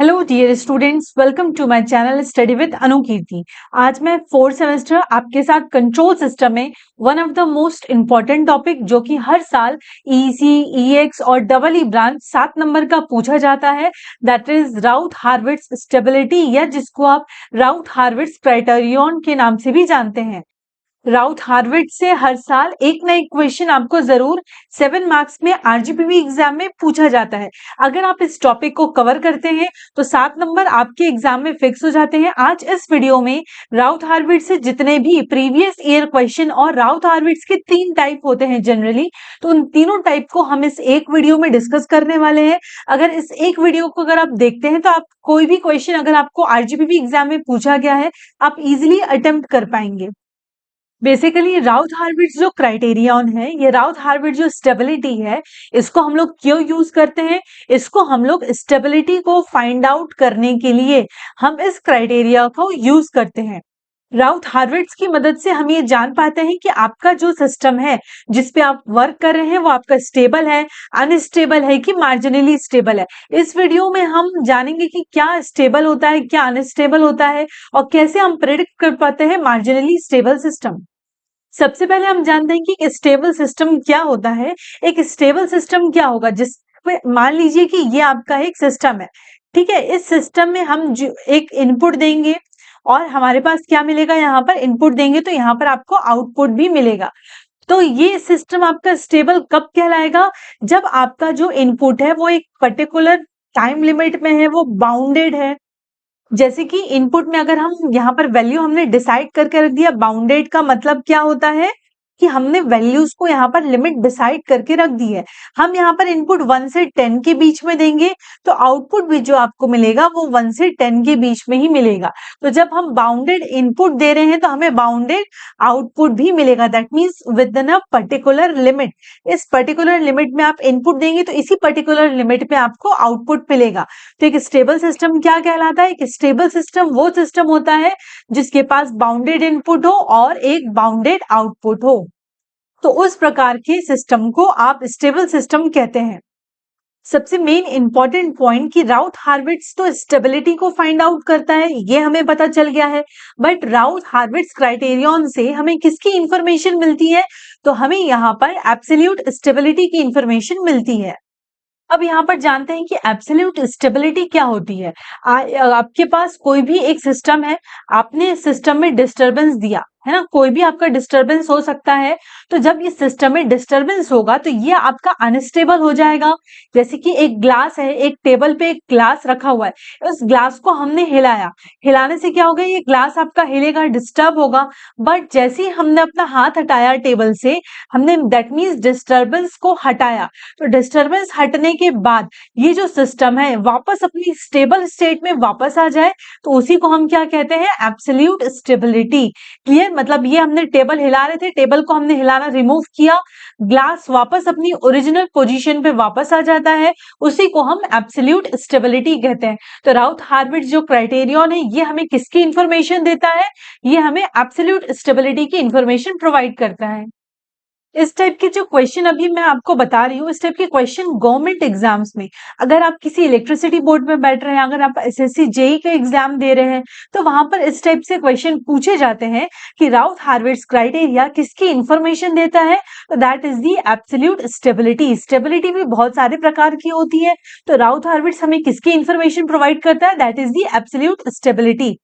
Hello dear students, welcome to my channel study with Anukirti. आज मैं fourth semester आपके साथ कंट्रोल सिस्टम में one of the most important topic जो कि हर साल ईसी, ईएक्स और डबल ई ब्रांच 7 नंबर का पूछा जाता है, that is Routh Hurwitz stability, या जिसको आप राउथ हार्विट्ज क्राइटेरियन के नाम से भी जानते हैं। राउथ हार्विट्ज से हर साल एक ना एक क्वेश्चन आपको जरूर 7 मार्क्स में आरजीपीवी एग्जाम में पूछा जाता है। अगर आप इस टॉपिक को कवर करते हैं तो 7 नंबर आपके एग्जाम में फिक्स हो जाते हैं। आज इस वीडियो में राउथ हार्विट्ज से जितने भी प्रीवियस ईयर क्वेश्चन, और राउथ हार्विट्ज के 3 टाइप होते हैं जनरली, तो उन तीनों टाइप को हम इस एक वीडियो में डिस्कस करने वाले हैं। अगर इस एक वीडियो को अगर आप देखते हैं तो आप कोई भी क्वेश्चन अगर आपको आरजीपीवी एग्जाम में पूछा गया है, आप इजिली अटेम्प्ट कर पाएंगे। बेसिकली राउथ हार्विट्ज जो क्राइटेरियन है, ये राउथ हार्विट्ज जो स्टेबिलिटी है, इसको हम लोग क्यों यूज करते हैं? इसको हम लोग स्टेबिलिटी को फाइंड आउट करने के लिए हम इस क्राइटेरिया को यूज करते हैं। राउथ हार्विट्ज की मदद से हम ये जान पाते हैं कि आपका जो सिस्टम है जिस पे आप वर्क कर रहे हैं वो आपका स्टेबल है, अनस्टेबल है कि मार्जिनली स्टेबल है। इस वीडियो में हम जानेंगे कि क्या स्टेबल होता है, क्या अनस्टेबल होता है, और कैसे हम प्रेडिक्ट कर पाते हैं मार्जिनली स्टेबल सिस्टम। सबसे पहले हम जानते हैं कि स्टेबल सिस्टम क्या होता है। एक स्टेबल सिस्टम क्या होगा, जिसपे मान लीजिए कि ये आपका एक सिस्टम है, ठीक है। इस सिस्टम में हम एक इनपुट देंगे और हमारे पास क्या मिलेगा, यहाँ पर इनपुट देंगे तो यहाँ पर आपको आउटपुट भी मिलेगा। तो ये सिस्टम आपका स्टेबल कब कहलाएगा? जब आपका जो इनपुट है वो एक पर्टिकुलर टाइम लिमिट में है, वो बाउंडेड है। जैसे कि इनपुट में अगर हम यहाँ पर वैल्यू हमने डिसाइड करके रख दिया, बाउंडेड का मतलब क्या होता है कि हमने वैल्यूज को यहाँ पर लिमिट डिसाइड करके रख दी है। हम यहाँ पर इनपुट 1 से 10 के बीच में देंगे तो आउटपुट भी जो आपको मिलेगा वो 1 से 10 के बीच में ही मिलेगा। तो जब हम बाउंडेड इनपुट दे रहे हैं तो हमें बाउंडेड आउटपुट भी मिलेगा, that means with in a particular limit. इस पर्टिकुलर लिमिट में आप इनपुट देंगे तो इसी पर्टिकुलर लिमिट में आपको आउटपुट मिलेगा। तो एक स्टेबल सिस्टम क्या कहलाता है? एक स्टेबल सिस्टम वो सिस्टम होता है जिसके पास बाउंडेड इनपुट हो और एक बाउंडेड आउटपुट हो, तो उस प्रकार के सिस्टम को आप स्टेबल सिस्टम कहते हैं। सबसे मेन इंपॉर्टेंट पॉइंट कि राउथ हार्विट्ज तो स्टेबिलिटी को फाइंड आउट करता है, ये हमें पता चल गया है, बट राउथ हार्विट्ज क्राइटेरियन से हमें किसकी इंफॉर्मेशन मिलती है? तो हमें यहाँ पर एब्सोल्यूट स्टेबिलिटी की इंफॉर्मेशन मिलती है। अब यहाँ पर जानते हैं कि एब्सोल्यूट स्टेबिलिटी क्या होती है। आपके पास कोई भी एक सिस्टम है, आपने सिस्टम में डिस्टरबेंस दिया है ना, कोई भी आपका डिस्टरबेंस हो सकता है। तो जब ये सिस्टम में डिस्टरबेंस होगा तो ये आपका अनस्टेबल हो जाएगा। जैसे कि एक ग्लास है, एक टेबल पे एक ग्लास रखा हुआ है, उस ग्लास को हमने हिलाया, हिलाने से क्या होगा, ये ग्लास आपका हिलेगा, डिस्टर्ब होगा। बट जैसे ही हमने अपना हाथ हटाया टेबल से, हमने दैट मीन्स डिस्टरबेंस को हटाया, तो डिस्टरबेंस हटने के बाद ये जो सिस्टम है वापस अपनी स्टेबल स्टेट में वापस आ जाए, तो उसी को हम क्या कहते हैं? Absolute stability. क्लियर? मतलब ये हमने टेबल हिला रहे थे, टेबल को हमने हिलाना रिमूव किया, ग्लास वापस अपनी ओरिजिनल पोजीशन पे वापस आ जाता है, उसी को हम एब्सोल्यूट स्टेबिलिटी कहते हैं। तो राउथ हार्विट्ज जो क्राइटेरियन है ये हमें किसकी इंफॉर्मेशन देता है? ये हमें एब्सोल्यूट स्टेबिलिटी की इंफॉर्मेशन प्रोवाइड करता है। इस टाइप के जो क्वेश्चन अभी मैं आपको बता रही हूँ, इस टाइप के क्वेश्चन गवर्नमेंट एग्जाम्स में, अगर आप किसी इलेक्ट्रिसिटी बोर्ड में बैठ रहे हैं, अगर आप एसएससी जेई का एग्जाम दे रहे हैं, तो वहां पर इस टाइप से क्वेश्चन पूछे जाते हैं कि राउथ हार्विट्ज क्राइटेरिया किसकी इंफॉर्मेशन देता है? तो that is the absolute stability. Stability भी बहुत सारे प्रकार की होती है, तो राउथ हार्विट्ज हमें किसकी इंफॉर्मेशन प्रोवाइड करता है? That is the absolute stability.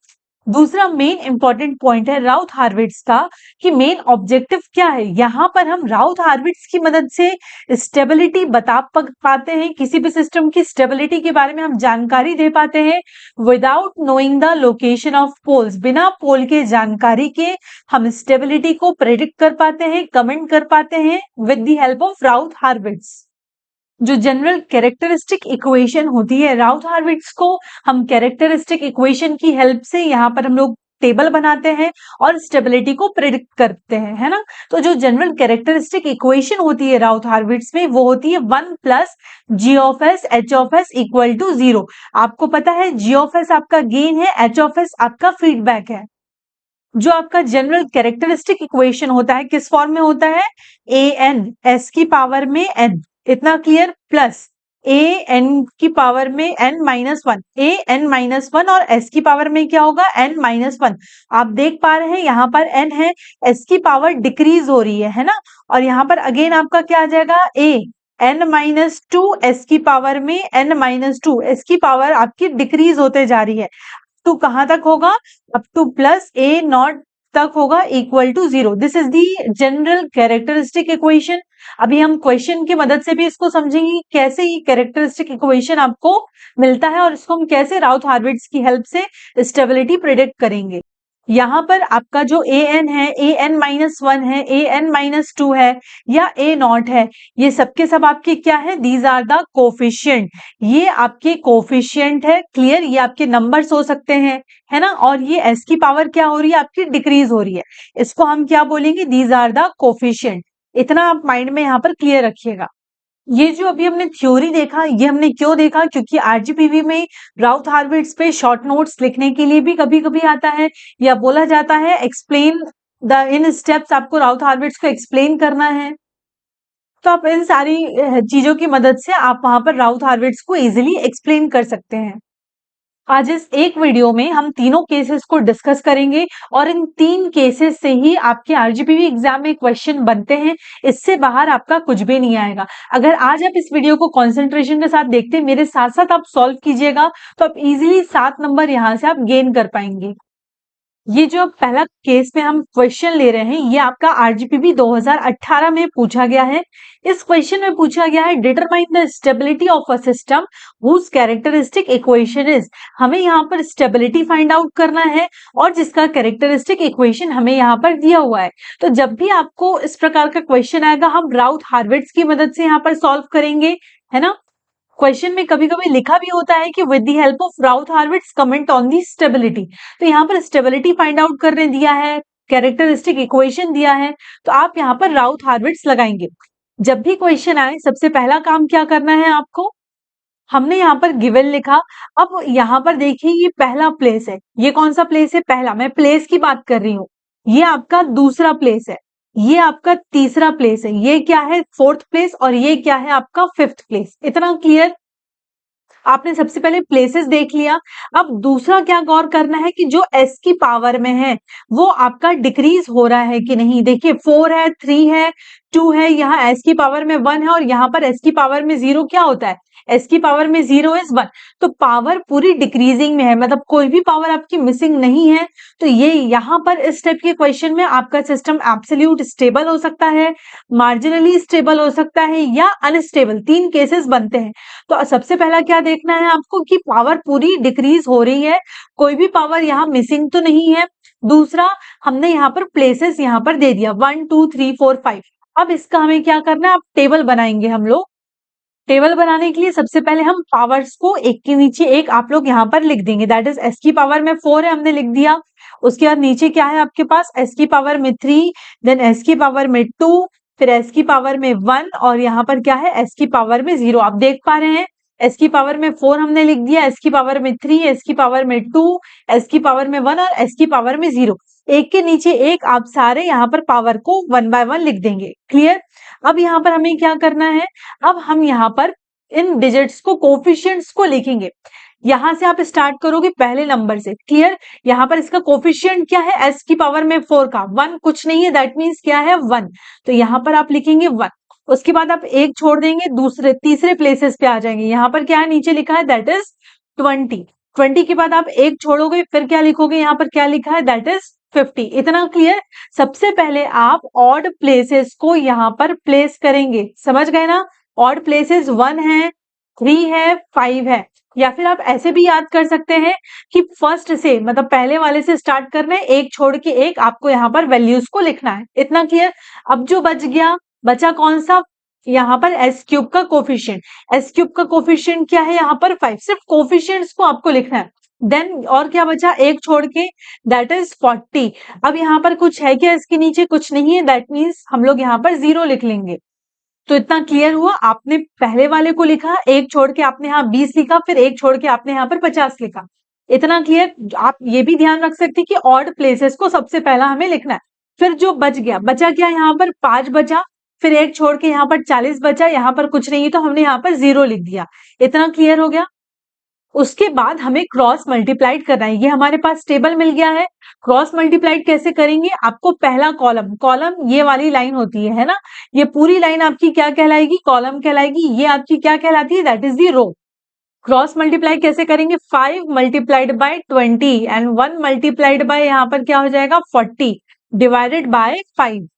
दूसरा मेन इंपॉर्टेंट पॉइंट है राउथ हार्विट्ज का कि मेन ऑब्जेक्टिव क्या है। यहाँ पर हम राउथ हार्विट्ज की मदद से स्टेबिलिटी बता पाते हैं, किसी भी सिस्टम की स्टेबिलिटी के बारे में हम जानकारी दे पाते हैं without knowing the location of poles. बिना पोल के जानकारी के हम स्टेबिलिटी को प्रेडिक्ट कर पाते हैं, कमेंट कर पाते हैं with the help of Routh Hurwitz. जो जनरल कैरेक्टरिस्टिक इक्वेशन होती है, राउथ हार्विट्ज को हम कैरेक्टरिस्टिक इक्वेशन की हेल्प से यहाँ पर हम लोग टेबल बनाते हैं और स्टेबिलिटी को प्रिडिक्ट करते हैं, है ना। तो जो जनरल कैरेक्टरिस्टिक इक्वेशन होती है राउथ हार्विट्ज में, वो होती है 1 plus G of S H of S equal to 0। आपको पता है जी ऑफ एस आपका गेन है, एच ऑफ एस आपका फीडबैक है। जो आपका जनरल कैरेक्टरिस्टिक इक्वेशन होता है किस फॉर्म में होता है? ए एन, एस की पावर में एन, इतना क्लियर, प्लस ए एन की पावर में n-1, ए n-1 और s की पावर में क्या होगा n-1। आप देख पा रहे हैं यहाँ पर n है, s की पावर डिक्रीज हो रही है ना। और यहाँ पर अगेन आपका क्या आ जाएगा a n-2, s की पावर में n-2, s की पावर आपकी डिक्रीज होते जा रही है। टू कहां तक होगा, up to plus A not तक होगा equal to 0। This is the general characteristic equation. अभी हम क्वेश्चन की मदद से भी इसको समझेंगे कि कैसे ये कैरेक्टरिस्टिक इक्वेशन आपको मिलता है और इसको हम कैसे राउथ हार्विट्ज की हेल्प से स्टेबिलिटी प्रिडिक्ट करेंगे। यहाँ पर आपका जो ए एन है, ए n-1 है, ए n-2 है या ए नॉट है, ये सबके सब आपके क्या है, दीज आर द कोफिशिएंट। ये आपके कोफिशिएंट है, क्लियर, ये आपके नंबर्स हो सकते हैं, है ना। और ये एस की पावर क्या हो रही है, आपकी डिक्रीज हो रही है, इसको हम क्या बोलेंगे, दीज आर द कोफिशिएंट। इतना आप माइंड में यहाँ पर क्लियर रखिएगा। ये जो अभी हमने थ्योरी देखा, ये हमने क्यों देखा, क्योंकि आरजीपीवी में राउथ हार्विट्ज पे शॉर्ट नोट्स लिखने के लिए भी कभी कभी आता है, या बोला जाता है एक्सप्लेन द इन स्टेप्स, आपको राउथ हार्विट्ज को एक्सप्लेन करना है। तो आप इन सारी चीजों की मदद से आप वहां पर राउथ हार्विट्ज को इजिली एक्सप्लेन कर सकते हैं। आज इस एक वीडियो में हम तीनों केसेस को डिस्कस करेंगे और इन 3 केसेस से ही आपके आरजीपीवी एग्जाम में क्वेश्चन बनते हैं। इससे बाहर आपका कुछ भी नहीं आएगा। अगर आज आप इस वीडियो को कंसंट्रेशन के साथ देखते हैं, मेरे साथ साथ आप सॉल्व कीजिएगा, तो आप इजीली 7 नंबर यहां से आप गेन कर पाएंगे। ये जो पहला केस में हम क्वेश्चन ले रहे हैं, ये आपका आरजीपीवी 2018 में पूछा गया है। इस क्वेश्चन में पूछा गया है determine the stability of a system whose characteristic equation is. हमें यहाँ पर स्टेबिलिटी फाइंड आउट करना है और जिसका कैरेक्टरिस्टिक इक्वेशन हमें यहाँ पर दिया हुआ है। तो जब भी आपको इस प्रकार का क्वेश्चन आएगा, हम राउथ हार्विट्ज की मदद से यहाँ पर सॉल्व करेंगे, है ना। क्वेश्चन में कभी कभी लिखा भी होता है कि with the help of Routh Hurwitz comment on the stability. तो यहाँ पर स्टेबिलिटी फाइंड आउट करने दिया है, कैरेक्टरिस्टिक इक्वेशन दिया है, तो आप यहाँ पर राउथ हार्विट्ज लगाएंगे। जब भी क्वेश्चन आए, सबसे पहला काम क्या करना है आपको, हमने यहाँ पर गिवन लिखा। अब यहाँ पर देखिए, ये पहला प्लेस है, ये कौन सा प्लेस है, पहला, मैं प्लेस की बात कर रही हूँ। ये आपका दूसरा प्लेस है, ये आपका तीसरा प्लेस है, ये क्या है, फोर्थ प्लेस, और ये क्या है, आपका फिफ्थ प्लेस। इतना क्लियर। आपने सबसे पहले प्लेसेस देख लिया। अब दूसरा क्या गौर करना है कि जो s की पावर में है वो आपका डिक्रीज हो रहा है कि नहीं। देखिए 4 है, 3 है, 2 है, यहाँ s की पावर में 1 है और यहाँ पर s की पावर में 0 क्या होता है, s की पावर में 0 इज 1। तो पावर पूरी डिक्रीजिंग में है, मतलब कोई भी पावर आपकी मिसिंग नहीं है। तो ये यहाँ पर इस टाइप के क्वेश्चन में आपका सिस्टम एब्सोल्यूट स्टेबल हो सकता है, मार्जिनली स्टेबल हो सकता है या अनस्टेबल, 3 केसेस बनते हैं। तो सबसे पहला क्या देखना है आपको कि पावर पूरी डिक्रीज हो रही है, कोई भी पावर यहाँ मिसिंग तो नहीं है। दूसरा, हमने यहाँ पर प्लेसेस यहाँ पर दे दिया 1 2 3 4 5। अब इसका हमें क्या करना है, अब टेबल बनाएंगे हम लोग। टेबल बनाने के लिए सबसे पहले हम पावर्स को एक के नीचे एक आप लोग यहाँ पर लिख देंगे। दैट इज एस की पावर में 4 है, हमने लिख दिया। उसके बाद नीचे क्या है आपके पास, एस की पावर में 3, देन एस की पावर में 2, फिर एस की पावर में 1 और यहाँ पर क्या है, एस की पावर में 0। आप देख पा रहे हैं, एस की पावर में 4 हमने लिख दिया, एस की पावर में 3, एस की पावर में 2, एस की पावर में 1 और एस की पावर में 0। एक के नीचे एक आप सारे यहाँ पर पावर को 1 बाय 1 लिख देंगे। क्लियर। अब यहाँ पर हमें क्या करना है, अब हम यहाँ पर इन डिजिट्स को, कोफिशिएंट्स को लिखेंगे। यहां से आप स्टार्ट करोगे पहले नंबर से। क्लियर। यहाँ पर इसका कोफिशिएंट क्या है, एस की पावर में 4 का 1 कुछ नहीं है, दैट मीन्स क्या है 1। तो यहाँ पर आप लिखेंगे 1। उसके बाद आप एक छोड़ देंगे, दूसरे तीसरे प्लेसेस पे आ जाएंगे। यहाँ पर क्या है, नीचे लिखा है दैट इज 20। 20 के बाद आप एक छोड़ोगे, फिर क्या लिखोगे, यहाँ पर क्या लिखा है, दैट इज 50। इतना क्लियर। सबसे पहले आप ऑड प्लेसेस को यहाँ पर प्लेस करेंगे, समझ गए ना। ऑड प्लेसेस 1 है, 3 है, 5 है। या फिर आप ऐसे भी याद कर सकते हैं कि फर्स्ट से, मतलब पहले वाले से स्टार्ट करना है, एक छोड़ के एक आपको यहाँ पर वैल्यूज को लिखना है। इतना क्लियर। अब जो बच गया, बचा कौन सा, यहाँ पर एस क्यूब का कोफिशिएंट। एस क्यूब का कोफिशिएंट क्या है, यहाँ पर 5। सिर्फ कोफिशिएंट्स को आपको लिखना है। देन और क्या बचा, एक छोड़ के, दैट इज 40। अब यहाँ पर कुछ है क्या, इसके नीचे कुछ नहीं है, दैट मीन्स हम लोग यहाँ पर 0 लिख लेंगे। तो इतना क्लियर हुआ। आपने पहले वाले को लिखा, एक छोड़ के आपने यहाँ 20 लिखा, फिर एक छोड़ के आपने यहाँ पर 50 लिखा। इतना क्लियर। आप ये भी ध्यान रख सकते हैं कि ऑड प्लेसेस को सबसे पहला हमें लिखना है। फिर जो बच गया, बचा क्या, यहाँ पर 5 बचा, फिर 1 छोड़ के यहाँ पर 40 बचा, यहाँ पर कुछ नहीं है तो हमने यहाँ पर 0 लिख दिया। इतना क्लियर हो गया? उसके बाद हमें क्रॉस मल्टीप्लाइड करना है। ये हमारे पास टेबल मिल गया है। क्रॉस मल्टीप्लाइड कैसे करेंगे? आपको पहला कॉलम, कॉलम ये वाली लाइन होती है ना, ये पूरी लाइन आपकी क्या कहलाएगी? कॉलम कहलाएगी। ये आपकी क्या कहलाती है? That is the row. Cross multiply कैसे करेंगे? 5 multiplied by 20 and 1 multiplied by यहाँ पर क्या हो जाएगा? 40 डिवाइडेड बाय 5।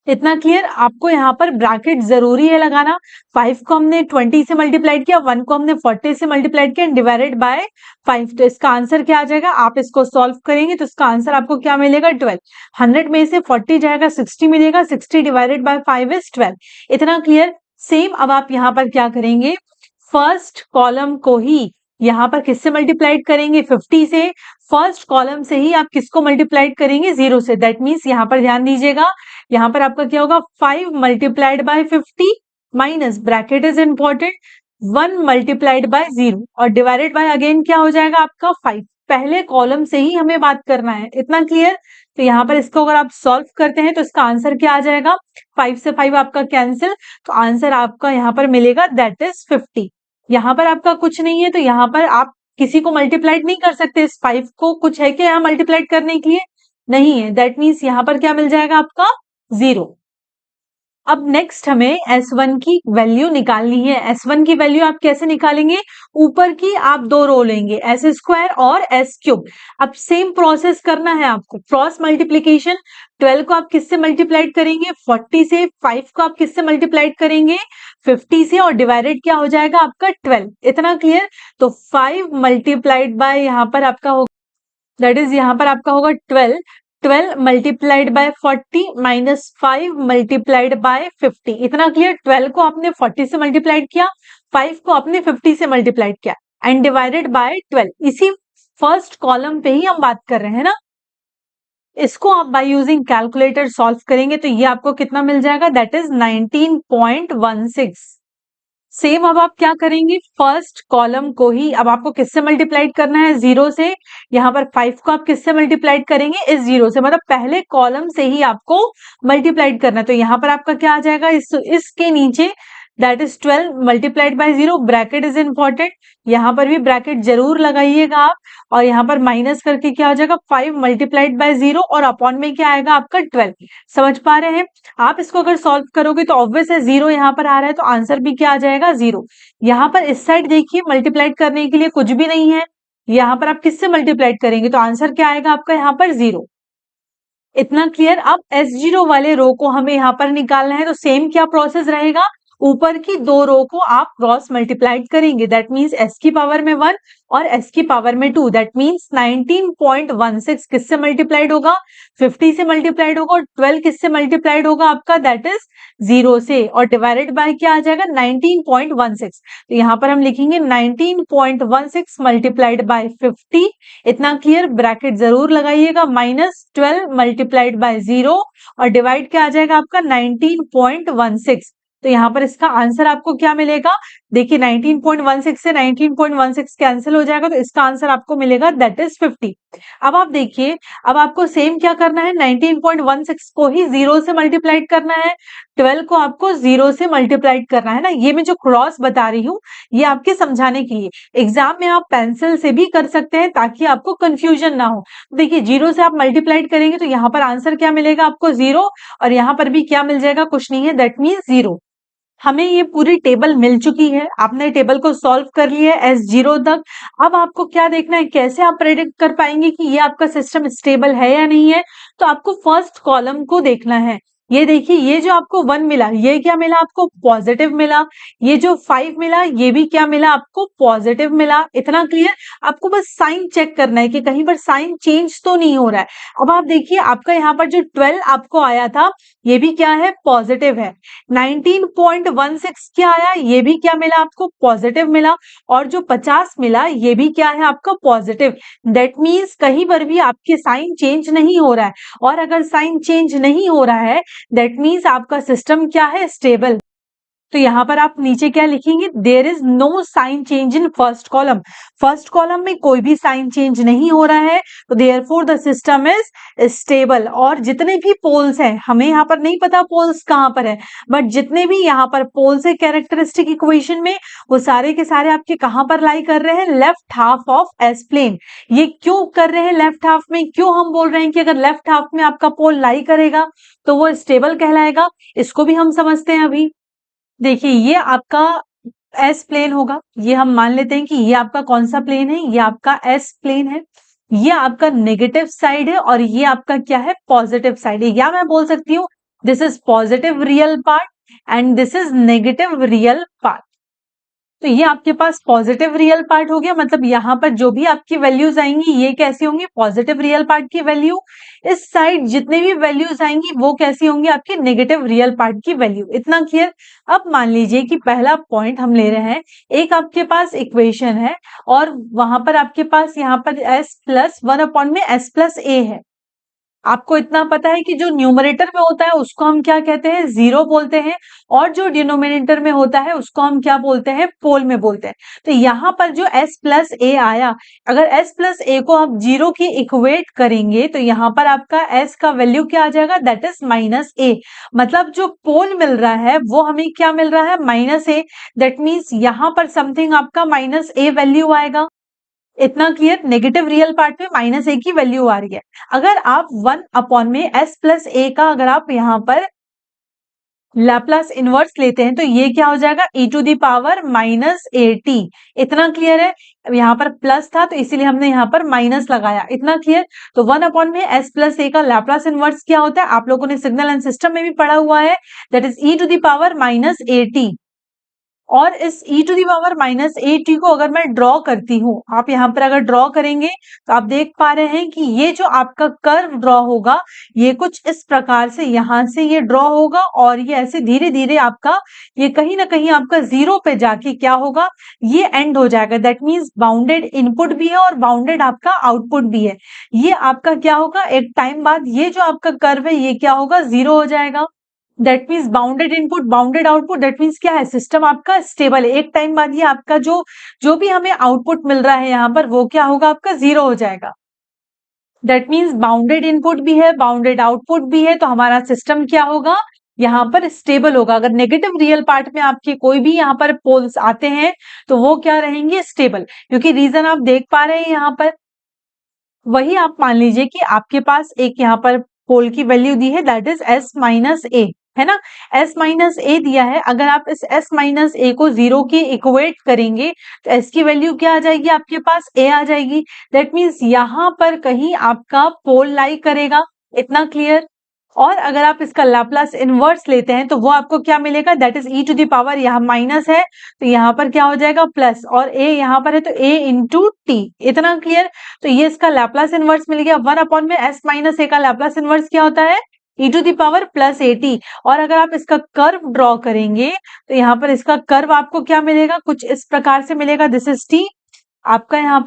इतना क्लियर? आपको यहाँ पर ब्रैकेट जरूरी है लगाना। 5 को हमने 20 से मल्टीप्लाइड किया, 1 को हमने 40 से मल्टीप्लाइड किया, डिवाइडेड बाय 5। तो इसका आंसर क्या आ जाएगा? आप इसको सॉल्व करेंगे तो इसका आंसर आपको क्या मिलेगा? 12। 100 में से 40 जाएगा, 60 मिलेगा, 60 डिवाइडेड बाय 5 इज 12। इतना क्लियर? सेम अब आप यहाँ पर क्या करेंगे? फर्स्ट कॉलम को ही यहाँ पर किससे मल्टीप्लाइड करेंगे? 50 से। फर्स्ट कॉलम से ही आप किसको मल्टीप्लाइड करेंगे? 0 से। दैट मीन्स यहाँ पर ध्यान दीजिएगा, यहाँ पर आपका क्या होगा? 5 multiplied bye 50 minus, bracket is important, 1 multiplied bye 0 और डिवाइडेड बाय अगेन क्या हो जाएगा आपका? 5। पहले कॉलम से ही हमें बात करना है। इतना क्लियर? तो यहाँ पर इसको अगर आप सॉल्व करते हैं तो इसका आंसर क्या आ जाएगा? 5 से 5 आपका कैंसिल, तो आंसर आपका यहाँ पर मिलेगा दैट इज 50। यहाँ पर आपका कुछ नहीं है तो यहाँ पर आप किसी को मल्टीप्लाइड नहीं कर सकते। इस 5 को कुछ है कि यहाँ मल्टीप्लाइड करने के लिए? नहीं है। दैट मीन्स यहाँ पर क्या मिल जाएगा आपका? 0। अब नेक्स्ट हमें S1 की वैल्यू निकालनी है। S1 की वैल्यू आप कैसे निकालेंगे? ऊपर की आप 2 रो लेंगे, S स्क्वायर और S क्यूब। अब सेम प्रोसेस करना है आपको, क्रॉस मल्टीप्लीकेशन। 12 को आप किससे मल्टीप्लाइड करेंगे? 40 से। 5 को आप किससे मल्टीप्लाइड करेंगे? 50 से और डिवाइडेड क्या हो जाएगा आपका? 12। इतना क्लियर? तो 5 मल्टीप्लाइड बाय यहाँ पर आपका होगा, दैट इज यहाँ पर आपका होगा 12। 12 multiplied by 40 minus 5 multiplied bye 50। इतना क्लियर? 12 को आपने 40 से मल्टीप्लाइड किया, 5 को आपने 50 से मल्टीप्लाइड किया एंड डिवाइडेड बाय 12। इसी फर्स्ट कॉलम पे ही हम बात कर रहे हैं ना। इसको आप बाय यूजिंग कैलकुलेटर सॉल्व करेंगे तो ये आपको कितना मिल जाएगा? That is 19.16। सेम अब आप क्या करेंगे? फर्स्ट कॉलम को ही अब आपको किससे मल्टीप्लाइड करना है? 0 से। यहाँ पर 5 को आप किससे मल्टीप्लाइड करेंगे? इस 0 से, मतलब पहले कॉलम से ही आपको मल्टीप्लाइड करना है। तो यहाँ पर आपका क्या आ जाएगा? इसके नीचे that is 12 multiplied by 0, bracket is important, यहाँ पर भी ब्रैकेट जरूर लगाइएगा आप। और यहाँ पर माइनस करके क्या हो जाएगा? 5 मल्टीप्लाइड बाय 0 और अपॉन में क्या आएगा आपका? 12। समझ पा रहे हैं? आप इसको अगर सॉल्व करोगे तो ऑब्वियस है 0 यहाँ पर आ रहा है तो आंसर भी क्या आ जाएगा? 0। यहाँ पर इस साइड देखिए, मल्टीप्लाइड करने के लिए कुछ भी नहीं है। यहाँ पर आप किससे मल्टीप्लाइड करेंगे तो आंसर क्या आएगा आपका? यहाँ पर 0। इतना क्लियर? अब S0 वाले रो को हमें यहाँ पर निकालना है तो सेम क्या प्रोसेस रहेगा? ऊपर की 2 रो को आप क्रॉस मल्टीप्लाइड करेंगे। दैट मीन्स S की पावर में 1 और S की पावर में 2। दैट मीन्स 19.16 किससे मल्टीप्लाइड होगा? 50 से मल्टीप्लाइड होगा। और 12 किससे मल्टीप्लाइड होगा आपका? दैट इज 0 से। और डिवाइडेड बाय क्या आ जाएगा? 19.16। तो यहाँ पर हम लिखेंगे 19.16 मल्टीप्लाइड बाय 50। इतना क्लियर? ब्रैकेट जरूर लगाइएगा, माइनस 12 मल्टीप्लाइड बाय 0 और डिवाइड क्या आ जाएगा आपका? 19.16। तो यहाँ पर इसका आंसर आपको क्या मिलेगा? देखिए 19.16 से 19.16 कैंसिल हो जाएगा तो इसका आंसर आपको मिलेगा दैट इज 50। अब आप देखिए, अब आपको सेम क्या करना है? 19.16 को ही 0 से मल्टीप्लाइड करना है, 12 को आपको 0 से मल्टीप्लाइड करना है ना। ये मैं जो क्रॉस बता रही हूँ ये आपके समझाने के लिए, एग्जाम में आप पेंसिल से भी कर सकते हैं ताकि आपको कंफ्यूजन ना हो। देखिए 0 से आप मल्टीप्लाइड करेंगे तो यहाँ पर आंसर क्या मिलेगा आपको? 0। और यहाँ पर भी क्या मिल जाएगा? कुछ नहीं है, दैट मीन्स 0। हमें ये पूरी टेबल मिल चुकी है, आपने टेबल को सॉल्व कर लिया है S0 तक। अब आपको क्या देखना है? कैसे आप प्रेडिक्ट कर पाएंगे कि ये आपका सिस्टम स्टेबल है या नहीं है? तो आपको फर्स्ट कॉलम को देखना है। ये देखिए, ये जो आपको 1 मिला, ये क्या मिला आपको? पॉजिटिव मिला। ये जो 5 मिला, ये भी क्या मिला आपको? पॉजिटिव मिला। इतना क्लियर? आपको बस साइन चेक करना है कि कहीं पर साइन चेंज तो नहीं हो रहा है। अब आप देखिए, आपका यहाँ पर जो 12 आपको आया था ये भी क्या है? पॉजिटिव है। 19.16 क्या आया? ये भी क्या मिला आपको? पॉजिटिव मिला। और जो 50 मिला ये भी क्या है आपका? पॉजिटिव। दैट मीन्स कहीं पर भी आपके साइन चेंज नहीं हो रहा है। और अगर साइन चेंज नहीं हो रहा है दैट मीन्स आपका सिस्टम क्या है? स्टेबल। तो यहाँ पर आप नीचे क्या लिखेंगे, there is no sign change in first column. First column में कोई भी साइन चेंज नहीं हो रहा है, तो therefore the system is stable. और जितने भी पोल्स हैं, हमें यहाँ पर नहीं पता पोल्स कहाँ पर है, बट जितने भी यहाँ पर पोल्स है कैरेक्टरिस्टिक इक्वेशन में, वो सारे के सारे आपके कहाँ पर लाई कर रहे हैं, left half of s plane. ये क्यों कर रहे हैं लेफ्ट हाफ में, क्यों हम बोल रहे हैं कि अगर लेफ्ट हाफ में आपका पोल लाई करेगा तो वो स्टेबल कहलाएगा, इसको भी हम समझते हैं अभी। देखिए ये आपका एस प्लेन होगा, ये हम मान लेते हैं कि ये आपका कौन सा प्लेन है, ये आपका एस प्लेन है। ये आपका नेगेटिव साइड है और ये आपका क्या है, पॉजिटिव साइड है। या मैं बोल सकती हूँ this is positive real part and this is negative real part. तो ये आपके पास पॉजिटिव रियल पार्ट हो गया, मतलब यहाँ पर जो भी आपकी वैल्यूज आएंगी ये कैसी होंगी, पॉजिटिव रियल पार्ट की वैल्यू। इस साइड जितने भी वैल्यूज आएंगी वो कैसी होंगी, आपकी नेगेटिव रियल पार्ट की वैल्यू। इतना क्लियर। अब मान लीजिए कि पहला पॉइंट हम ले रहे हैं, एक आपके पास इक्वेशन है और वहां पर आपके पास यहाँ पर s प्लस 1 में s प्लस a है। आपको इतना पता है कि जो न्यूमरेटर में होता है उसको हम क्या कहते हैं, जीरो बोलते हैं, और जो डिनोमिनेटर में होता है उसको हम क्या बोलते हैं, पोल में बोलते हैं। तो यहाँ पर जो s प्लस ए आया, अगर s प्लस ए को आप जीरो की इक्वेट करेंगे तो यहाँ पर आपका s का वैल्यू क्या आ जाएगा, दैट इज माइनस ए। मतलब जो पोल मिल रहा है वो हमें क्या मिल रहा है, माइनस ए। दैट मीन्स यहाँ पर समथिंग आपका माइनस ए वैल्यू आएगा। इतना क्लियर। नेगेटिव रियल पार्ट में माइनस ए की वैल्यू आ रही है। अगर आप 1 में s प्लस ए का अगर आप यहाँ पर लैप्लास इनवर्स लेते हैं तो ये क्या हो जाएगा, e to the power minus a t. इतना क्लियर है। यहाँ पर प्लस था तो इसीलिए हमने यहाँ पर माइनस लगाया। इतना क्लियर। तो 1 में s प्लस ए का लैप्लास इनवर्स क्या होता है, आप लोगों ने सिग्नल एंड सिस्टम में भी पढ़ा हुआ है, that is e to the power minus a t. और इस e to the power minus a t को अगर मैं ड्रॉ करती हूँ, आप यहाँ पर अगर ड्रॉ करेंगे तो आप देख पा रहे हैं कि ये जो आपका कर्व ड्रॉ होगा ये कुछ इस प्रकार से यहाँ से ये ड्रॉ होगा और ये ऐसे धीरे धीरे आपका ये कहीं ना कहीं आपका जीरो पे जाके क्या होगा, ये एंड हो जाएगा। दैट मीन्स बाउंडेड इनपुट भी है और बाउंडेड आपका आउटपुट भी है। ये आपका क्या होगा, एक टाइम बाद ये जो आपका कर्व है ये क्या होगा, जीरो हो जाएगा। That means bounded input bounded output, that means क्या है, सिस्टम आपका स्टेबल है। एक टाइम बाद ये आपका जो भी हमें आउटपुट मिल रहा है यहाँ पर वो क्या होगा, आपका जीरो हो जाएगा। दैट मीन्स बाउंडेड इनपुट भी है बाउंडेड आउटपुट भी है, तो हमारा सिस्टम क्या होगा, यहाँ पर स्टेबल होगा। अगर नेगेटिव रियल पार्ट में आपके कोई भी यहाँ पर पोल्स आते हैं तो वो क्या रहेंगे, स्टेबल। क्योंकि रीजन आप देख पा रहे हैं यहाँ पर, वही आप मान लीजिए कि आपके पास एक यहाँ पर पोल की वैल्यू दी है, दैट इज s माइनस ए, है ना। s माइनस ए दिया है, अगर आप इस s माइनस ए को जीरो की इक्वेट करेंगे तो s की वैल्यू क्या आ जाएगी, आपके पास a आ जाएगी। दैट मीन्स यहाँ पर कहीं आपका पोल लाई करेगा। इतना क्लियर। और अगर आप इसका लैप्लास इनवर्स लेते हैं तो वो आपको क्या मिलेगा, that is e to the power, यहाँ माइनस है तो यहाँ पर क्या हो जाएगा, प्लस, और a यहाँ पर है तो a इंटू टी। इतना क्लियर। तो ये इसका लैप्लास इनवर्स मिल गया। 1 में s माइनस ए का लैप्लास इनवर्स क्या होता है, e to the power plus a t. और अगर आप इसका कर्व ड्रॉ करेंगे तो यहाँ पर इसका कर्व आपको क्या मिलेगा, कुछ इस प्रकार से मिलेगा, दिस इज टी। आपका यहाँ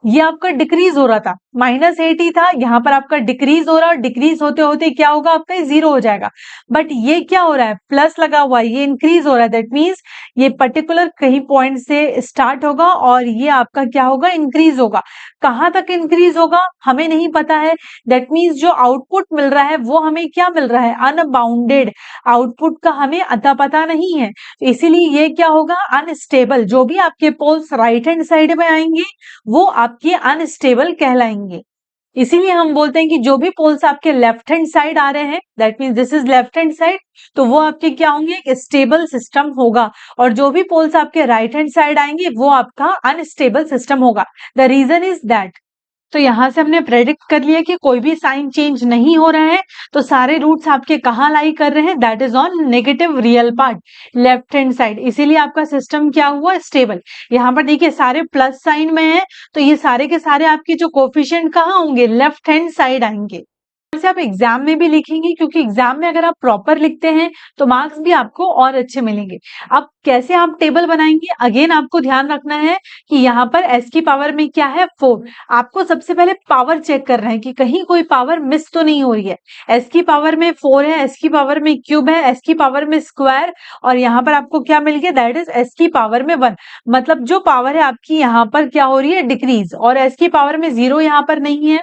ये आपका डिक्रीज हो रहा था, माइनस ए टी था, यहाँ पर आपका डिक्रीज हो रहा है, डिक्रीज होते होते क्या होगा, आपका जीरो हो जाएगा। बट ये क्या हो रहा है, प्लस लगा हुआ है, ये इंक्रीज हो रहा है। दैट मीन्स ये पर्टिकुलर कहीं पॉइंट से स्टार्ट होगा और ये आपका क्या होगा, इंक्रीज होगा। कहाँ तक इंक्रीज होगा हमें नहीं पता है। दैट मीन्स जो आउटपुट मिल रहा है वो हमें क्या मिल रहा है, अनबाउंडेड आउटपुट का हमें अता पता नहीं है, तो इसीलिए ये क्या होगा, अनस्टेबल। जो भी आपके पोल्स राइट हैंड साइड में आएंगे वो आपके अनस्टेबल कहलाएंगे। इसीलिए हम बोलते हैं कि जो भी पोल्स आपके लेफ्ट हैंड साइड आ रहे हैं, that means this is left hand side, तो वो आपके क्या होंगे, एक स्टेबल सिस्टम होगा। और जो भी पोल्स आपके राइट हैंड साइड आएंगे वो आपका अनस्टेबल सिस्टम होगा। The reason is that. तो यहां से हमने प्रेडिक्ट कर लिया कि कोई भी साइन चेंज नहीं हो रहा है, तो सारे रूट्स आपके कहाँ लाई कर रहे हैं, that is on negative real part, left hand side. इसीलिए आपका सिस्टम क्या हुआ, स्टेबल। यहाँ पर देखिए सारे प्लस साइन में है, तो ये सारे के सारे आपके जो कोफिशिएंट कहाँ होंगे, लेफ्ट हैंड साइड आएंगे। से आप एग्जाम में भी लिखेंगे, क्योंकि एग्जाम में अगर आप प्रॉपर लिखते हैं तो मार्क्स भी आपको और अच्छे मिलेंगे। अब कैसे आप टेबल बनाएंगे, अगेन आपको ध्यान रखना है कि यहाँ पर s की पावर में क्या है 4। आपको सबसे पहले पावर चेक करना है कि कहीं कोई पावर मिस तो नहीं हो रही है। s की पावर में 4 है, s की पावर में क्यूब है, s की पावर में स्क्वायर, और यहाँ पर आपको क्या मिल गया, दैट इज s की पावर में 1। मतलब जो पावर है आपकी यहाँ पर क्या हो रही है, डिक्रीज, और s की पावर में 0 यहाँ पर नहीं है,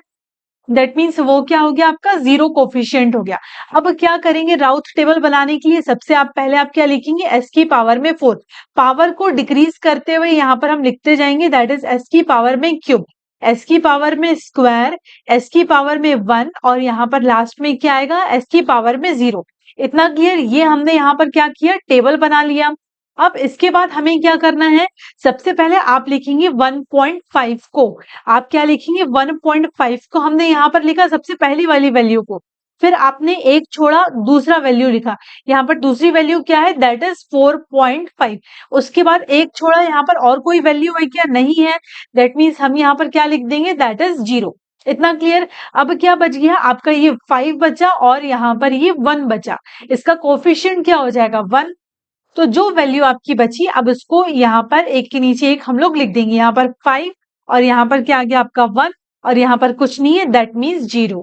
दैट मीन्स वो क्या हो गया, आपका जीरो कोफिशिएंट हो गया। अब क्या करेंगे राउथ टेबल बनाने के लिए, सबसे आप पहले आप क्या लिखेंगे, s की पावर में 4, पावर को डिक्रीज करते हुए यहाँ पर हम लिखते जाएंगे, दैट इज s की पावर में क्यूब, s की पावर में स्क्वायर, s की पावर में 1, और यहाँ पर लास्ट में क्या आएगा, s की पावर में 0। इतना क्लियर, ये हमने यहाँ पर क्या किया, टेबल बना लिया। अब इसके बाद हमें क्या करना है, सबसे पहले आप लिखेंगे 1.5 को, आप क्या लिखेंगे 1.5 को हमने यहाँ पर लिखा सबसे पहली वाली वैल्यू को, फिर आपने एक छोड़ा दूसरा वैल्यू लिखा, यहाँ पर दूसरी वैल्यू क्या है, दैट इज 4.5। उसके बाद एक छोड़ा, यहाँ पर और कोई वैल्यू है क्या, नहीं है, दैट मीन्स हम यहाँ पर क्या लिख देंगे, दैट इज 0। इतना क्लियर। अब क्या बच गया आपका, ये 5 बचा और यहाँ पर ये 1 बचा, इसका कोफिशिएंट क्या हो जाएगा 1। तो जो वैल्यू आपकी बची, अब उसको यहाँ पर एक के नीचे एक हम लोग लिख देंगे, यहाँ पर 5 और यहाँ पर क्या आ गया आपका 1, और यहाँ पर कुछ नहीं है, that means 0।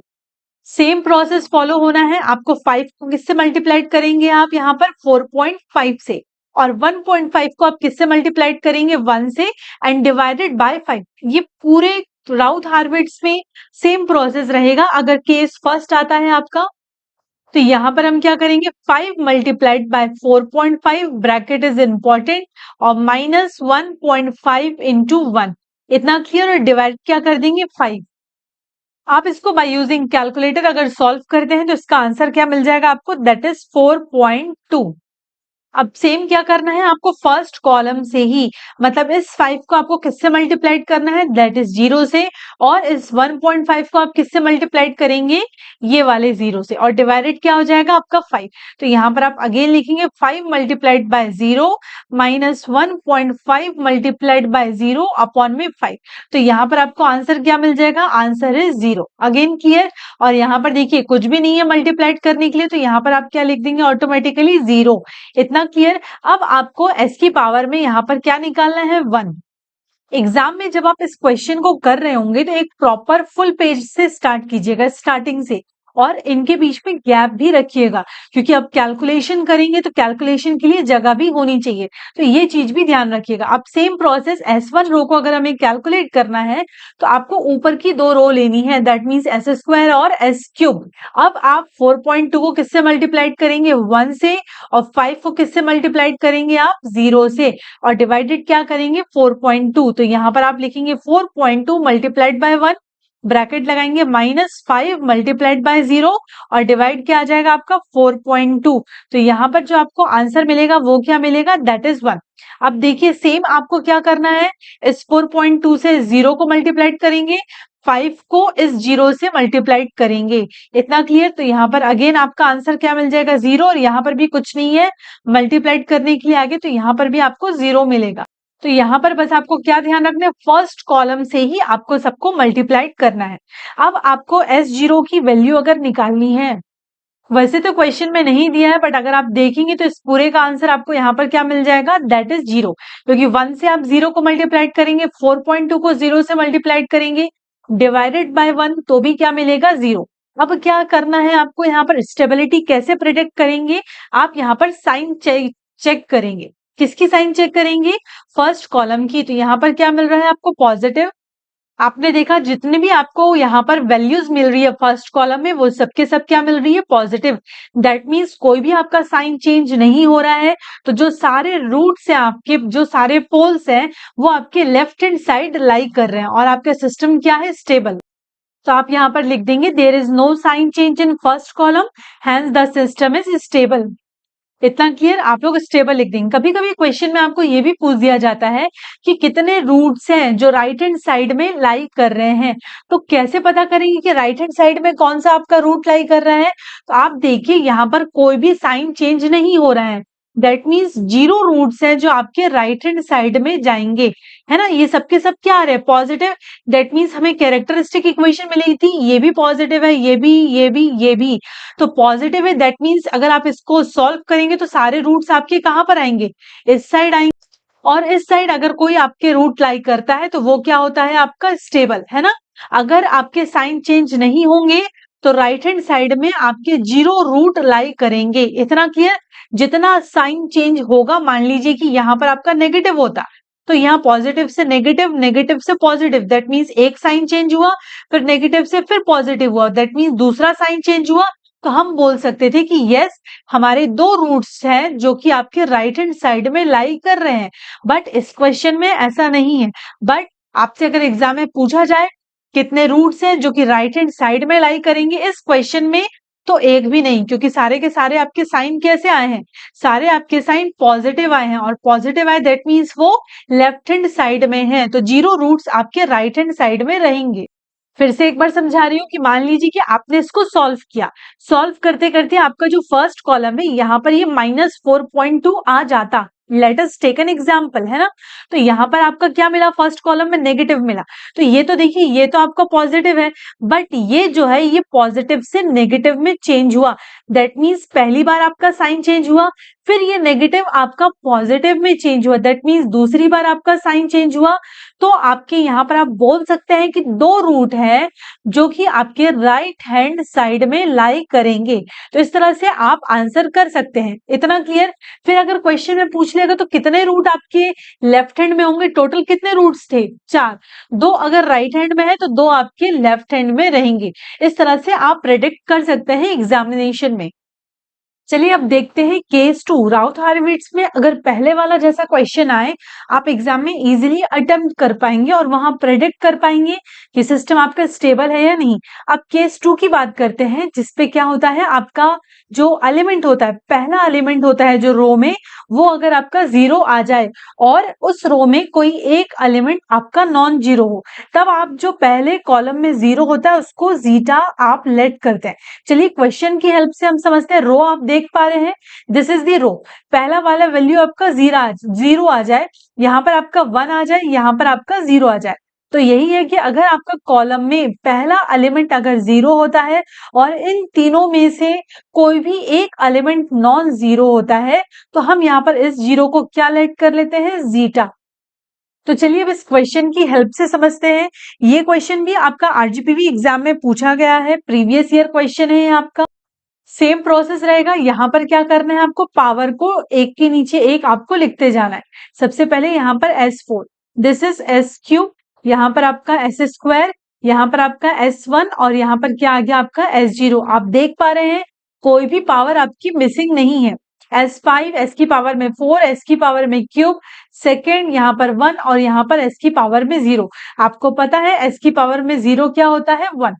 Same process follow होना है आपको। 5 को किससे मल्टीप्लाइड करेंगे आप, यहाँ पर 4.5 से, और 1.5 को आप किससे मल्टीप्लाइड करेंगे, 1 से, एंड डिवाइडेड बाय 5। ये पूरे राउथ हार्विट्स में सेम प्रोसेस रहेगा। अगर केस फर्स्ट आता है आपका, तो यहां पर हम क्या करेंगे, 5 multiplied bye 4.5, bracket is important, और माइनस 1.5 इंटू 1। इतना क्लियर। और डिवाइड क्या कर देंगे 5। आप इसको बाय यूजिंग कैलकुलेटर अगर सॉल्व करते हैं तो इसका आंसर क्या मिल जाएगा आपको, दैट इज 4.2। अब सेम क्या करना है आपको, फर्स्ट कॉलम से ही, मतलब इस 5 को आपको किससे मल्टीप्लाइड करना है, दैट इज 0 से, और इस 1.5 को आप किससे मल्टीप्लाइड करेंगे, ये वाले 0 से, और डिवाइडेड क्या हो जाएगा आपका 5। तो यहाँ पर आप अगेन लिखेंगे 5 multiplied bye 0 minus 1.5 multiplied by 0 upon में 5। तो यहाँ पर आपको आंसर क्या मिल जाएगा, आंसर इज 0। Again clear. और यहाँ पर देखिए कुछ भी नहीं है मल्टीप्लाइड करने के लिए, तो यहाँ पर आप क्या लिख देंगे, ऑटोमेटिकली 0। इतना क्लियर। अब आपको s की पावर में यहाँ पर क्या निकालना है, 1। एग्जाम में जब आप इस क्वेश्चन को कर रहे होंगे तो एक प्रॉपर फुल पेज से स्टार्ट कीजिएगा, स्टार्टिंग से, और इनके बीच में गैप भी रखिएगा, क्योंकि अब कैलकुलेशन करेंगे तो कैलकुलेशन के लिए जगह भी होनी चाहिए, तो ये चीज भी ध्यान रखिएगा। अब सेम प्रोसेस S1 रो को अगर हमें कैलकुलेट करना है तो आपको ऊपर की 2 रो लेनी है, दैट मीन्स s स्क्वायर और s क्यूब। अब आप 4.2 को किससे मल्टीप्लाइड करेंगे, 1 से, और 5 को किससे मल्टीप्लाइड करेंगे आप, 0 से, और डिवाइडेड क्या करेंगे 4.2। तो यहाँ पर आप लिखेंगे 4.2 मल्टीप्लाइड बाय 1, ब्रैकेट लगाएंगे, -5 मल्टीप्लाइड बाय 0, और डिवाइड क्या आ जाएगा आपका 4.2। तो यहाँ पर जो आपको आंसर मिलेगा वो क्या मिलेगा, दैट इज 1। अब देखिए सेम आपको क्या करना है, इस 4.2 से 0 को मल्टीप्लाइड करेंगे, 5 को इस 0 से मल्टीप्लाइड करेंगे। इतना क्लियर। तो यहाँ पर अगेन आपका आंसर क्या मिल जाएगा, 0, और यहाँ पर भी कुछ नहीं है मल्टीप्लाइड करने के लिए आगे, तो यहाँ पर भी आपको 0 मिलेगा। तो यहाँ पर बस आपको क्या ध्यान रखना है, फर्स्ट कॉलम से ही आपको सबको मल्टीप्लाइड करना है। अब आपको S0 की वैल्यू अगर निकालनी है, वैसे तो क्वेश्चन में नहीं दिया है, बट अगर आप देखेंगे तो इस पूरे का आंसर आपको यहाँ पर क्या मिल जाएगा, दैट इज 0, क्योंकि 1 से आप 0 को मल्टीप्लाइड करेंगे, 4.2 को 0 से मल्टीप्लाइड करेंगे, डिवाइडेड बाय 1, तो भी क्या मिलेगा, 0। अब क्या करना है आपको, यहाँ पर स्टेबिलिटी कैसे प्रिडिक्ट करेंगे, आप यहाँ पर साइन चेक करेंगे। किसकी साइन चेक करेंगे, फर्स्ट कॉलम की। तो यहाँ पर क्या मिल रहा है आपको, पॉजिटिव। आपने देखा जितने भी आपको यहाँ पर वैल्यूज मिल रही है फर्स्ट कॉलम में, वो सबके सब क्या मिल रही है, पॉजिटिव। दैट मीन्स कोई भी आपका साइन चेंज नहीं हो रहा है। तो जो सारे रूट्स हैं आपके, जो सारे पोल्स हैं, वो आपके लेफ्ट हैंड साइड लाई कर रहे हैं, और आपका सिस्टम क्या है, स्टेबल। तो आप यहाँ पर लिख देंगे, there is no sign change in first column, hence the system is stable. इतना क्लियर। आप लोग स्टेबल लिख देंगे। कभी कभी क्वेश्चन में आपको ये भी पूछ दिया जाता है कि कितने रूट्स हैं जो राइट हैंड साइड में लाई कर रहे हैं, तो कैसे पता करेंगे कि राइट हैंड साइड में कौन सा आपका रूट लाई कर रहा है। तो आप देखिए यहाँ पर कोई भी साइन चेंज नहीं हो रहा है, दैट मीन्स 0 रूट्स हैं जो आपके राइट हैंड साइड में जाएंगे। है ना, ये सबके सब क्या आ रहे हैं, पॉजिटिव। दैट मीन्स हमें कैरेक्टरिस्टिक इक्वेशन मिली थी, ये भी पॉजिटिव है, ये भी तो पॉजिटिव है। दैट मीन्स अगर आप इसको सॉल्व करेंगे तो सारे रूट्स आपके कहाँ पर आएंगे, इस साइड आएंगे। और इस साइड अगर कोई आपके रूट लाई करता है तो वो क्या होता है, आपका स्टेबल, है ना। अगर आपके साइन चेंज नहीं होंगे तो राइट हैंड साइड में आपके जीरो रूट लाई करेंगे। इतना क्लियर। जितना साइन चेंज होगा, मान लीजिए कि यहाँ पर आपका नेगेटिव होता तो यहाँ पॉजिटिव से नेगेटिव, नेगेटिव से पॉजिटिव, दैट मीन्स एक साइन चेंज हुआ, फिर नेगेटिव से फिर पॉजिटिव हुआ, दैट मीन्स दूसरा साइन चेंज हुआ। तो हम बोल सकते थे कि यस, हमारे दो रूट्स हैं जो कि आपके राइट हैंड साइड में लाई कर रहे हैं। बट इस क्वेश्चन में ऐसा नहीं है। बट आपसे अगर एग्जाम में पूछा जाए कितने रूट्स हैं जो कि राइट हैंड साइड में लाई करेंगे इस क्वेश्चन में, तो एक भी नहीं, क्योंकि सारे के सारे आपके साइन कैसे आए हैं, सारे आपके साइन पॉजिटिव आए हैं, और पॉजिटिव आए दैट मीन्स वो लेफ्ट हैंड साइड में है, तो जीरो रूट्स आपके राइट हैंड साइड में रहेंगे। फिर से एक बार समझा रही हूँ कि मान लीजिए कि आपने इसको सॉल्व किया, सॉल्व करते करते आपका जो फर्स्ट कॉलम है यहाँ पर ये -4.2 आ जाता। Let us take an example, है ना। तो यहाँ पर आपका क्या मिला, फर्स्ट कॉलम में नेगेटिव मिला। तो ये तो देखिए, ये तो आपका पॉजिटिव है, बट ये जो है ये पॉजिटिव से नेगेटिव में चेंज हुआ। दैट मीन्स पहली बार आपका साइन चेंज हुआ, फिर ये नेगेटिव आपका पॉजिटिव में चेंज हुआ, दैट मीन्स दूसरी बार आपका साइन चेंज हुआ। तो आपके यहाँ पर आप बोल सकते हैं कि दो रूट है जो कि आपके राइट हैंड साइड में लाई करेंगे। तो इस तरह से आप आंसर कर सकते हैं। इतना क्लियर। फिर अगर क्वेश्चन में पूछ लेगा तो कितने रूट आपके लेफ्ट हैंड में होंगे, टोटल कितने रूट्स थे, 4। दो अगर राइट हैंड में है तो दो आपके लेफ्ट हैंड में रहेंगे। इस तरह से आप प्रेडिक्ट कर सकते हैं एग्जामिनेशन में। चलिए अब देखते हैं केस 2। राउथ हार्विट्ज में अगर पहले वाला जैसा क्वेश्चन आए, आप एग्जाम में इजीली अटेम्प्ट कर पाएंगे और वहां प्रेडिक्ट कर पाएंगे कि सिस्टम आपका स्टेबल है या नहीं। अब केस 2 की बात करते हैं, जिसपे क्या होता है, आपका जो एलिमेंट होता है, पहला एलिमेंट होता है जो रो में, वो अगर आपका 0 आ जाए और उस रो में कोई एक एलिमेंट आपका नॉन जीरो हो, तब आप जो पहले कॉलम में 0 होता है उसको जीटा आप लेट करते हैं। चलिए क्वेश्चन की हेल्प से हम समझते हैं। रो आप देख पा रहे हैं, दिस इज द रो। पहला वाला वैल्यू आपका 0 आ जाए, यहाँ पर आपका 1 आ जाए, यहाँ पर आपका 0 आ जाए। तो यही है कि अगर आपका कॉलम में पहला एलिमेंट अगर 0 होता है और इन तीनों में से कोई भी एक एलिमेंट नॉन जीरो होता है, तो हम यहाँ पर इस 0 को क्या लेट कर लेते हैं, जीटा। तो चलिए अब इस क्वेश्चन की हेल्प से समझते हैं। ये क्वेश्चन भी आपका आरजीपीवी एग्जाम में पूछा गया है, प्रीवियस ईयर क्वेश्चन है आपका। सेम प्रोसेस रहेगा। यहाँ पर क्या करना है, आपको पावर को एक के नीचे एक आपको लिखते जाना है। सबसे पहले यहाँ पर S4, दिस इज S3, यहाँ पर आपका S², यहाँ पर आपका S1 और यहाँ पर क्या आ गया आपका S0। आप देख पा रहे हैं कोई भी पावर आपकी मिसिंग नहीं है। S5, S की पावर में 4, S की पावर में क्यूब, सेकेंड यहाँ पर 1 और यहाँ पर S की पावर में 0। आपको पता है S की पावर में 0 क्या होता है, 1।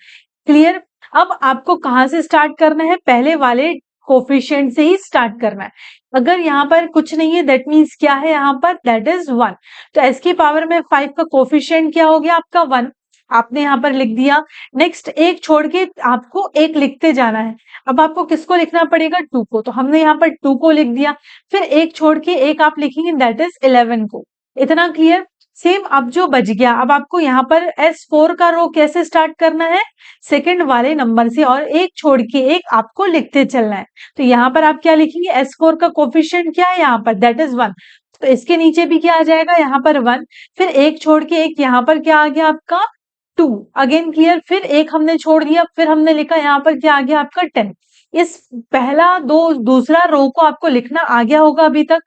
क्लियर। अब आपको कहाँ से स्टार्ट करना है, पहले वाले कोफिशिएंट से ही स्टार्ट करना है। अगर यहाँ पर कुछ नहीं है दैट मीन्स क्या है, यहाँ पर दैट इज 1। तो S की पावर में 5 का कोफिशिएंट क्या हो गया आपका, 1। आपने यहाँ पर लिख दिया। नेक्स्ट एक छोड़ के आपको एक लिखते जाना है। अब आपको किसको लिखना पड़ेगा, 2 को, तो हमने यहाँ पर 2 को लिख दिया। फिर एक छोड़ के एक आप लिखेंगे दैट इज 11 को। इतना क्लियर। सेम अब जो बच गया, अब आपको यहाँ पर S4 का रो कैसे स्टार्ट करना है, सेकंड वाले नंबर से, और एक छोड़ के एक आपको लिखते चलना है। तो यहाँ पर आप क्या लिखेंगे, S4 का कोफिशिएंट क्या है यहाँ पर, दैट इज 1। तो इसके नीचे भी क्या आ जाएगा, यहाँ पर 1। फिर एक छोड़ के एक यहाँ पर क्या आ गया आपका 2। Again clear. फिर एक हमने छोड़ दिया, फिर हमने लिखा यहाँ पर क्या आ गया आपका 10। इस पहला दूसरा रो को आपको लिखना आ गया होगा अभी तक।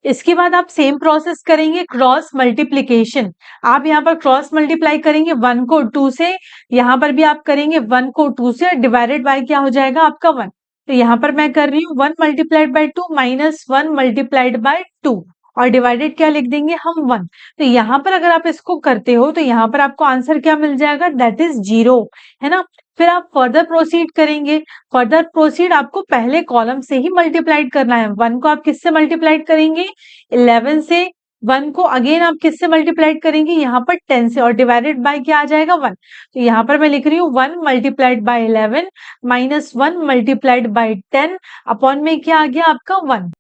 इसके बाद आप सेम प्रोसेस करेंगे, क्रॉस मल्टीप्लीकेशन। आप यहाँ पर क्रॉस मल्टीप्लाई करेंगे 1 को 2 से, यहाँ पर भी आप करेंगे 1 को 2 से, डिवाइडेड बाय क्या हो जाएगा आपका 1। तो यहाँ पर मैं कर रही हूँ 1 multiplied bye 2 minus 1 multiplied bye 2, और डिवाइडेड क्या लिख देंगे हम, 1। तो यहाँ पर अगर आप इसको करते हो तो यहाँ पर आपको आंसर क्या मिल जाएगा, दैट इज 0, है ना। फिर आप फर्दर प्रोसीड करेंगे। फर्दर प्रोसीड आपको पहले कॉलम से ही मल्टीप्लाइड करना है। 1 को आप किससे मल्टीप्लाइड करेंगे, 11 से। 1 को अगेन आप किससे मल्टीप्लाइड करेंगे, यहाँ पर 10 से, और डिवाइडेड बाय क्या आ जाएगा, 1। तो यहाँ पर मैं लिख रही हूँ 1 multiplied bye 11 minus 1 multiplied bye 10 upon में क्या आ गया आपका 1।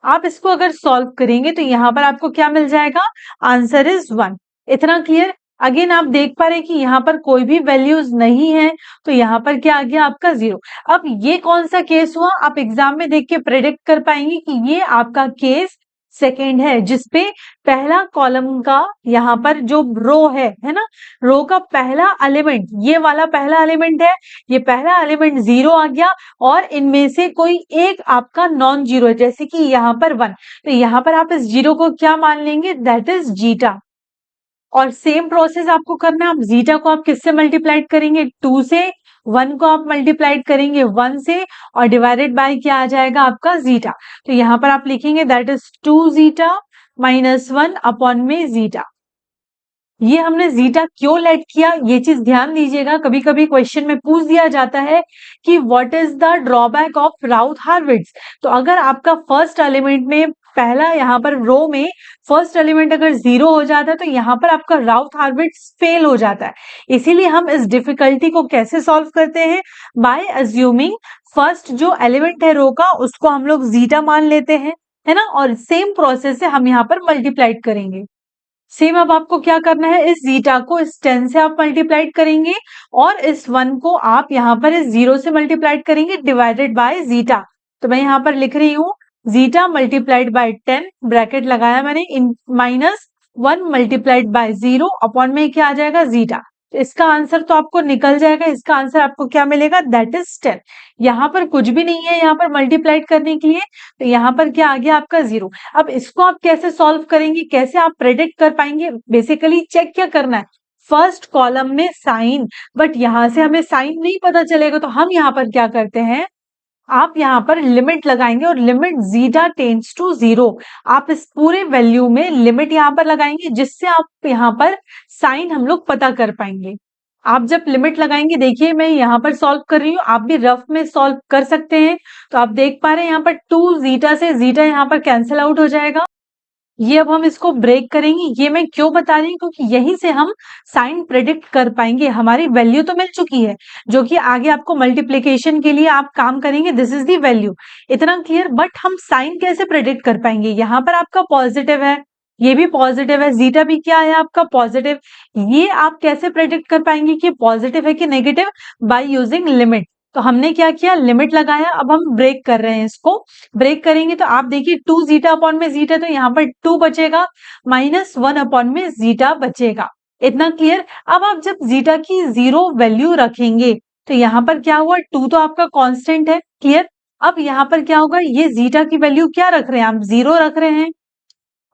आप इसको अगर सॉल्व करेंगे तो यहाँ पर आपको क्या मिल जाएगा, आंसर इज 1। इतना क्लियर? अगेन आप देख पा रहे हैं कि यहाँ पर कोई भी वैल्यूज नहीं है, तो यहाँ पर क्या आ गया आपका 0। अब ये कौन सा केस हुआ, आप एग्जाम में देख के प्रेडिक्ट कर पाएंगे कि ये आपका केस सेकेंड है, जिसपे पहला कॉलम का यहाँ पर जो रो है ना, रो का पहला एलिमेंट, ये वाला पहला एलिमेंट है, ये पहला एलिमेंट 0 आ गया और इनमें से कोई एक आपका नॉन जीरो है, जैसे कि यहाँ पर 1। तो यहाँ पर आप इस 0 को क्या मान लेंगे, दैट इज जीटा। और सेम प्रोसेस आपको करना है, आप जीटा को आप किससे मल्टीप्लाइड करेंगे, 2 से, 1 को आप मल्टीप्लाइड करेंगे 1 से, और डिवाइडेड बाय क्या आ जाएगा आपका जीटा। तो यहाँ पर आप लिखेंगे that is 2 zeta minus 1 upon में जीटा। ये हमने जीटा क्यों लेट किया, ये चीज ध्यान दीजिएगा, कभी कभी क्वेश्चन में पूछ दिया जाता है कि what is the drawback of Routh Hurwitz. तो अगर आपका फर्स्ट एलिमेंट में पहला यहाँ पर रो में फर्स्ट एलिमेंट अगर 0 हो जाता है, तो यहाँ पर आपका राउथ-हार्विट्ज फेल हो जाता है। इसीलिए हम इस डिफिकल्टी को कैसे सॉल्व करते हैं, बाय अज्यूमिंग फर्स्ट जो एलिमेंट है रो का उसको हम लोग जीटा मान लेते हैं, है ना, और सेम प्रोसेस से हम यहाँ पर मल्टीप्लाइड करेंगे। सेम अब आपको क्या करना है, इस जीटा को इस 10 से आप मल्टीप्लाइड करेंगे और इस 1 को आप यहाँ पर इस 0 से मल्टीप्लाइड करेंगे डिवाइडेड बाय जीटा। तो मैं यहाँ पर लिख रही हूँ जीटा मल्टीप्लाइड बाय 10, ब्रैकेट लगाया मैंने, इन माइनस 1 मल्टीप्लाइड बाय 0 अपॉन में क्या आ जाएगा जीटा। तो इसका आंसर तो आपको निकल जाएगा, इसका आंसर आपको क्या मिलेगा, दैट इज 10। यहाँ पर कुछ भी नहीं है यहाँ पर मल्टीप्लाइड करने के लिए, तो यहाँ पर क्या आ गया आपका 0। अब इसको आप कैसे सॉल्व करेंगे, कैसे आप प्रेडिक्ट कर पाएंगे, बेसिकली चेक क्या करना है, फर्स्ट कॉलम में साइन, बट यहाँ से हमें साइन नहीं पता चलेगा, तो हम यहाँ पर क्या करते हैं, आप यहाँ पर लिमिट लगाएंगे और लिमिट जीटा टेंड्स टू 0, आप इस पूरे वैल्यू में लिमिट यहाँ पर लगाएंगे, जिससे आप यहाँ पर साइन हम लोग पता कर पाएंगे। आप जब लिमिट लगाएंगे, देखिए मैं यहाँ पर सॉल्व कर रही हूँ, आप भी रफ में सॉल्व कर सकते हैं। तो आप देख पा रहे हैं यहाँ पर 2 जीटा से जीटा यहाँ पर कैंसिल आउट हो जाएगा। ये अब हम इसको ब्रेक करेंगे, ये मैं क्यों बता रही हूँ, क्योंकि यहीं से हम साइन प्रेडिक्ट कर पाएंगे। हमारी वैल्यू तो मिल चुकी है, जो कि आगे आपको मल्टीप्लिकेशन के लिए आप काम करेंगे, दिस इज दी वैल्यू, इतना क्लियर। बट हम साइन कैसे प्रेडिक्ट कर पाएंगे, यहाँ पर आपका पॉजिटिव है, ये भी पॉजिटिव है, जीटा भी क्या है आपका पॉजिटिव, ये आप कैसे प्रेडिक्ट कर पाएंगे कि पॉजिटिव है कि नेगेटिव, बाय यूजिंग लिमिट। तो हमने क्या किया, लिमिट लगाया, अब हम ब्रेक कर रहे हैं, इसको ब्रेक करेंगे तो आप देखिए 2 जीटा अपॉन में जीटा, तो यहाँ पर 2 बचेगा, माइनस 1 अपॉन में जीटा बचेगा, इतना क्लियर। अब आप जब जीटा की 0 वैल्यू रखेंगे, तो यहाँ पर क्या हुआ, 2 तो आपका कांस्टेंट है, क्लियर। अब यहाँ पर क्या होगा, ये जीटा की वैल्यू क्या रख रहे हैं आप, 0 रख रहे हैं,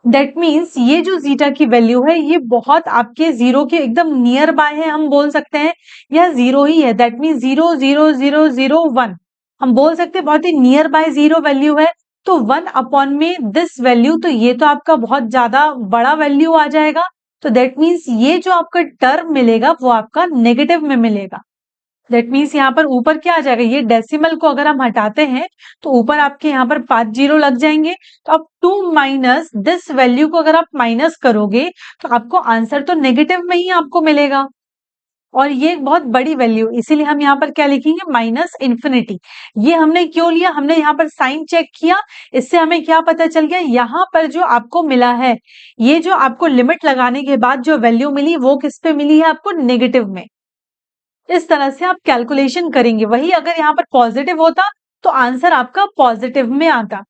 दैट मीन्स ये जो जीटा की वैल्यू है ये बहुत आपके 0 के एकदम नियर बाय है, हम बोल सकते हैं यह 0 ही है, दैट मीन्स 0 0 0 0 1, हम बोल सकते हैं बहुत ही नियर बाय 0 वैल्यू है। तो 1 अपॉन में दिस वैल्यू, तो ये तो आपका बहुत ज्यादा बड़ा वैल्यू आ जाएगा, तो दैट मीन्स ये जो आपका टर्म मिलेगा वो आपका नेगेटिव में मिलेगा। दैट मीन्स यहाँ पर ऊपर क्या आ जाएगा, ये डेसिमल को अगर हम हटाते हैं तो ऊपर आपके यहाँ पर 5 जीरो लग जाएंगे, तो अब 2 माइनस दिस वैल्यू को अगर आप माइनस करोगे तो आपको आंसर तो नेगेटिव में ही आपको मिलेगा, और ये एक बहुत बड़ी वैल्यू, इसीलिए हम यहाँ पर क्या लिखेंगे, माइनस इन्फिनिटी। ये हमने क्यों लिया, हमने यहाँ पर साइन चेक किया, इससे हमें क्या पता चल गया, यहाँ पर जो आपको मिला है, ये जो आपको लिमिट लगाने के बाद जो वैल्यू मिली वो किस पे मिली है आपको, नेगेटिव में। इस तरह से आप कैलकुलेशन करेंगे, वही अगर यहाँ पर पॉजिटिव होता तो आंसर आपका पॉजिटिव में आता।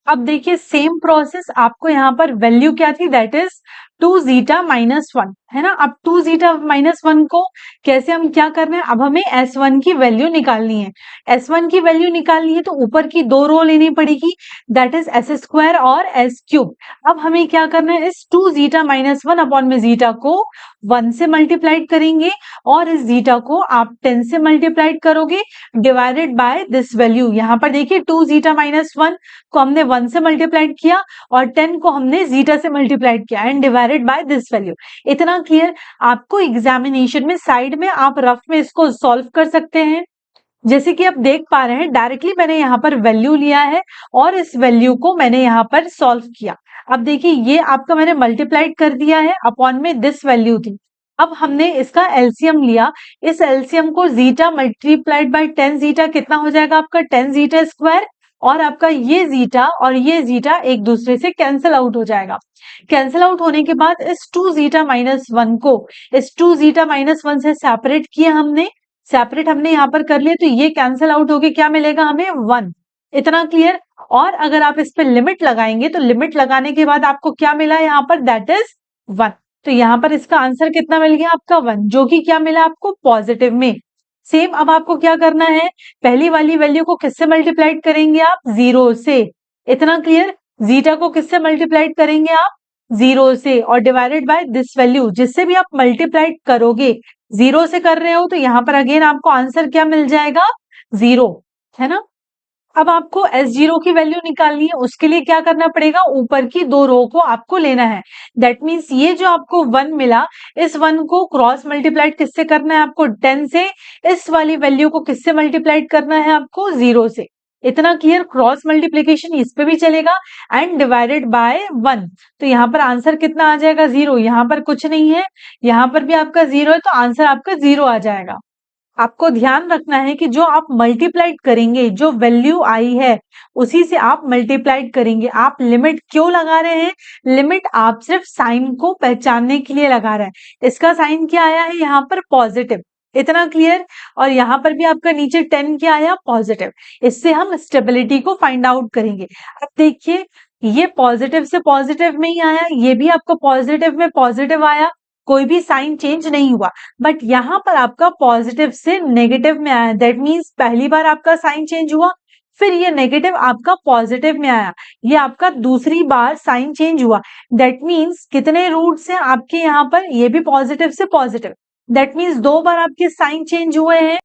अब देखिए सेम प्रोसेस, आपको यहाँ पर वैल्यू क्या थी, दैट इज 2 जीटा माइनस 1, है ना। अब 2 जीटा माइनस 1 को कैसे हम क्या कर रहे हैं, अब हमें S1 की वैल्यू निकालनी है। S1 की वैल्यू निकालनी है तो ऊपर की 2 रो लेनी पड़ेगी, दैट इज S स्क्वायर और S क्यूब। अब हमें क्या करना है, इस 2 जीटा माइनस 1 अपॉन में जीटा को 1 से मल्टीप्लाइड करेंगे और इस जीटा को आप 10 से मल्टीप्लाइड करोगे डिवाइडेड बाय दिस वैल्यू। यहाँ पर देखिए 2 जीटा माइनस 1 को हमने 1 से मल्टीप्लाइड किया और 10 को हमने जीटा से मल्टीप्लाइड किया and divided by this value, इतना क्लियर। आपको एग्जामिनेशन में साइड में आप रफ में इसको सॉल्व कर सकते हैं, जैसे कि आप देख पा रहे हैं डायरेक्टली मैंने यहाँ पर वैल्यू लिया है और इस वैल्यू को मैंने यहाँ पर सॉल्व किया। अब देखिए ये आपका मैंने मल्टीप्लाइड कर दिया है, अपॉन में दिस वैल्यू थी। अब हमने इसका एलसीएम लिया, इस एलसीएम को जीटा मल्टीप्लाइड बाय 10 जीटा कितना हो जाएगा आपका, 10 जीटा स्क्वायर, और आपका ये जीटा और ये जीटा एक दूसरे से कैंसिल आउट हो जाएगा। कैंसिल आउट होने के बाद इस 2 जीटा माइनस 1 को इस 2 जीटा माइनस 1 से सेपरेट किया हमने, सेपरेट हमने यहाँ पर कर लिया, तो ये कैंसिल आउट होके क्या मिलेगा हमें 1। इतना क्लियर। और अगर आप इस पे लिमिट लगाएंगे तो लिमिट लगाने के बाद आपको क्या मिला यहाँ पर, दैट इज 1। तो यहाँ पर इसका आंसर कितना मिल गया आपका 1, जो कि क्या मिला आपको पॉजिटिव में। सेम अब आपको क्या करना है, पहली वाली वैल्यू को किससे मल्टीप्लाइड करेंगे आप, 0 से। इतना क्लियर। जीटा को किससे मल्टीप्लाइड करेंगे आप, 0 से, और डिवाइडेड बाय दिस वैल्यू, जिससे भी आप मल्टीप्लाइड करोगे, 0 से कर रहे हो तो यहाँ पर अगेन आपको आंसर क्या मिल जाएगा, 0, है ना। अब आपको S0 की वैल्यू निकालनी है, उसके लिए क्या करना पड़ेगा, ऊपर की 2 रो को आपको लेना है। दैट मीन्स ये जो आपको 1 मिला, इस 1 को क्रॉस मल्टीप्लाइड किससे करना है आपको, 10 से। इस वाली वैल्यू को किससे मल्टीप्लाइड करना है आपको, 0 से। इतना क्लियर। क्रॉस मल्टीप्लीकेशन इस पे भी चलेगा एंड डिवाइडेड बाय 1। तो यहाँ पर आंसर कितना आ जाएगा, 0। यहाँ पर कुछ नहीं है, यहाँ पर भी आपका 0 है, तो आंसर आपका 0 आ जाएगा। आपको ध्यान रखना है कि जो आप मल्टीप्लाइड करेंगे, जो वैल्यू आई है उसी से आप मल्टीप्लाइड करेंगे। आप लिमिट क्यों लगा रहे हैं, लिमिट आप सिर्फ साइन को पहचानने के लिए लगा रहे हैं। इसका साइन क्या आया है यहाँ पर, पॉजिटिव। इतना क्लियर। और यहाँ पर भी आपका नीचे 10 क्या आया, पॉजिटिव। इससे हम स्टेबिलिटी को फाइंड आउट करेंगे। अब देखिए, ये पॉजिटिव से पॉजिटिव में ही आया, ये भी आपको पॉजिटिव में पॉजिटिव आया, कोई भी साइन चेंज नहीं हुआ। बट यहाँ पर आपका पॉजिटिव से नेगेटिव में आया, दैट मीन्स पहली बार आपका साइन चेंज हुआ, फिर ये नेगेटिव आपका पॉजिटिव में आया, ये आपका दूसरी बार साइन चेंज हुआ। दैट मीन्स कितने रूट्स हैं आपके यहाँ पर, ये भी पॉजिटिव से पॉजिटिव, दैट मीन्स 2 बार आपके साइन चेंज हुए हैं।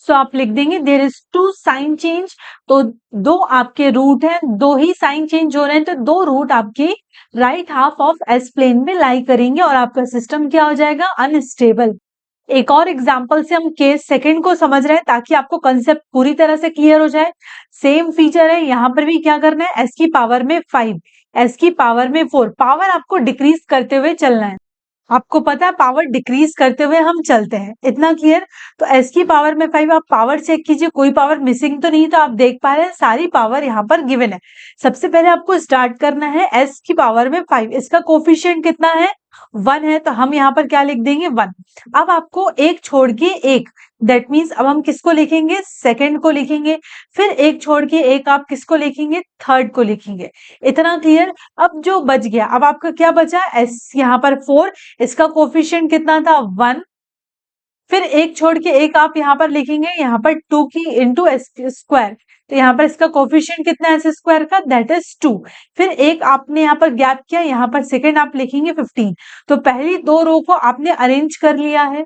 सो आप लिख देंगे देयर इज 2 साइन चेंज। तो 2 आपके रूट है, 2 ही साइन चेंज हो रहे हैं, तो 2 रूट आपके right half of s plane में लाई करेंगे और आपका सिस्टम क्या हो जाएगा, अनस्टेबल। एक और एग्जांपल से हम केस सेकंड को समझ रहे हैं ताकि आपको कंसेप्ट पूरी तरह से क्लियर हो जाए। सेम फीचर है, यहाँ पर भी क्या करना है, एस की पावर में 5, एस की पावर में 4, पावर आपको डिक्रीज करते हुए चलना है। आपको पता है पावर डिक्रीज करते हुए हम चलते हैं, इतना क्लियर। तो एस की पावर में 5, आप पावर चेक कीजिए, कोई पावर मिसिंग तो नहीं, तो आप देख पा रहे हैं सारी पावर यहाँ पर गिवन है। सबसे पहले आपको स्टार्ट करना है एस की पावर में 5, इसका कोफिशिएंट कितना है, 1 है, तो हम यहाँ पर क्या लिख देंगे, 1। अब आपको एक छोड़ के एक, दैट मीन्स अब हम किसको लिखेंगे, सेकंड को लिखेंगे, फिर एक छोड़ के एक आप किसको लिखेंगे, थर्ड को लिखेंगे। इतना क्लियर। अब जो बच गया, अब आपका क्या बचा, एस यहाँ पर 4, इसका कोफिशिएंट कितना था, 1। फिर एक छोड़ के एक आप यहाँ पर लिखेंगे, यहाँ पर 2 की इंटू एस स्क्वायर, तो यहाँ पर इसका कोफिशिएंट कितना है एस स्क्वायर का, दैट इज 2। फिर एक आपने यहाँ पर गैप किया, यहाँ पर सेकंड आप लिखेंगे 15। तो पहली 2 रो को आपने अरेंज कर लिया है।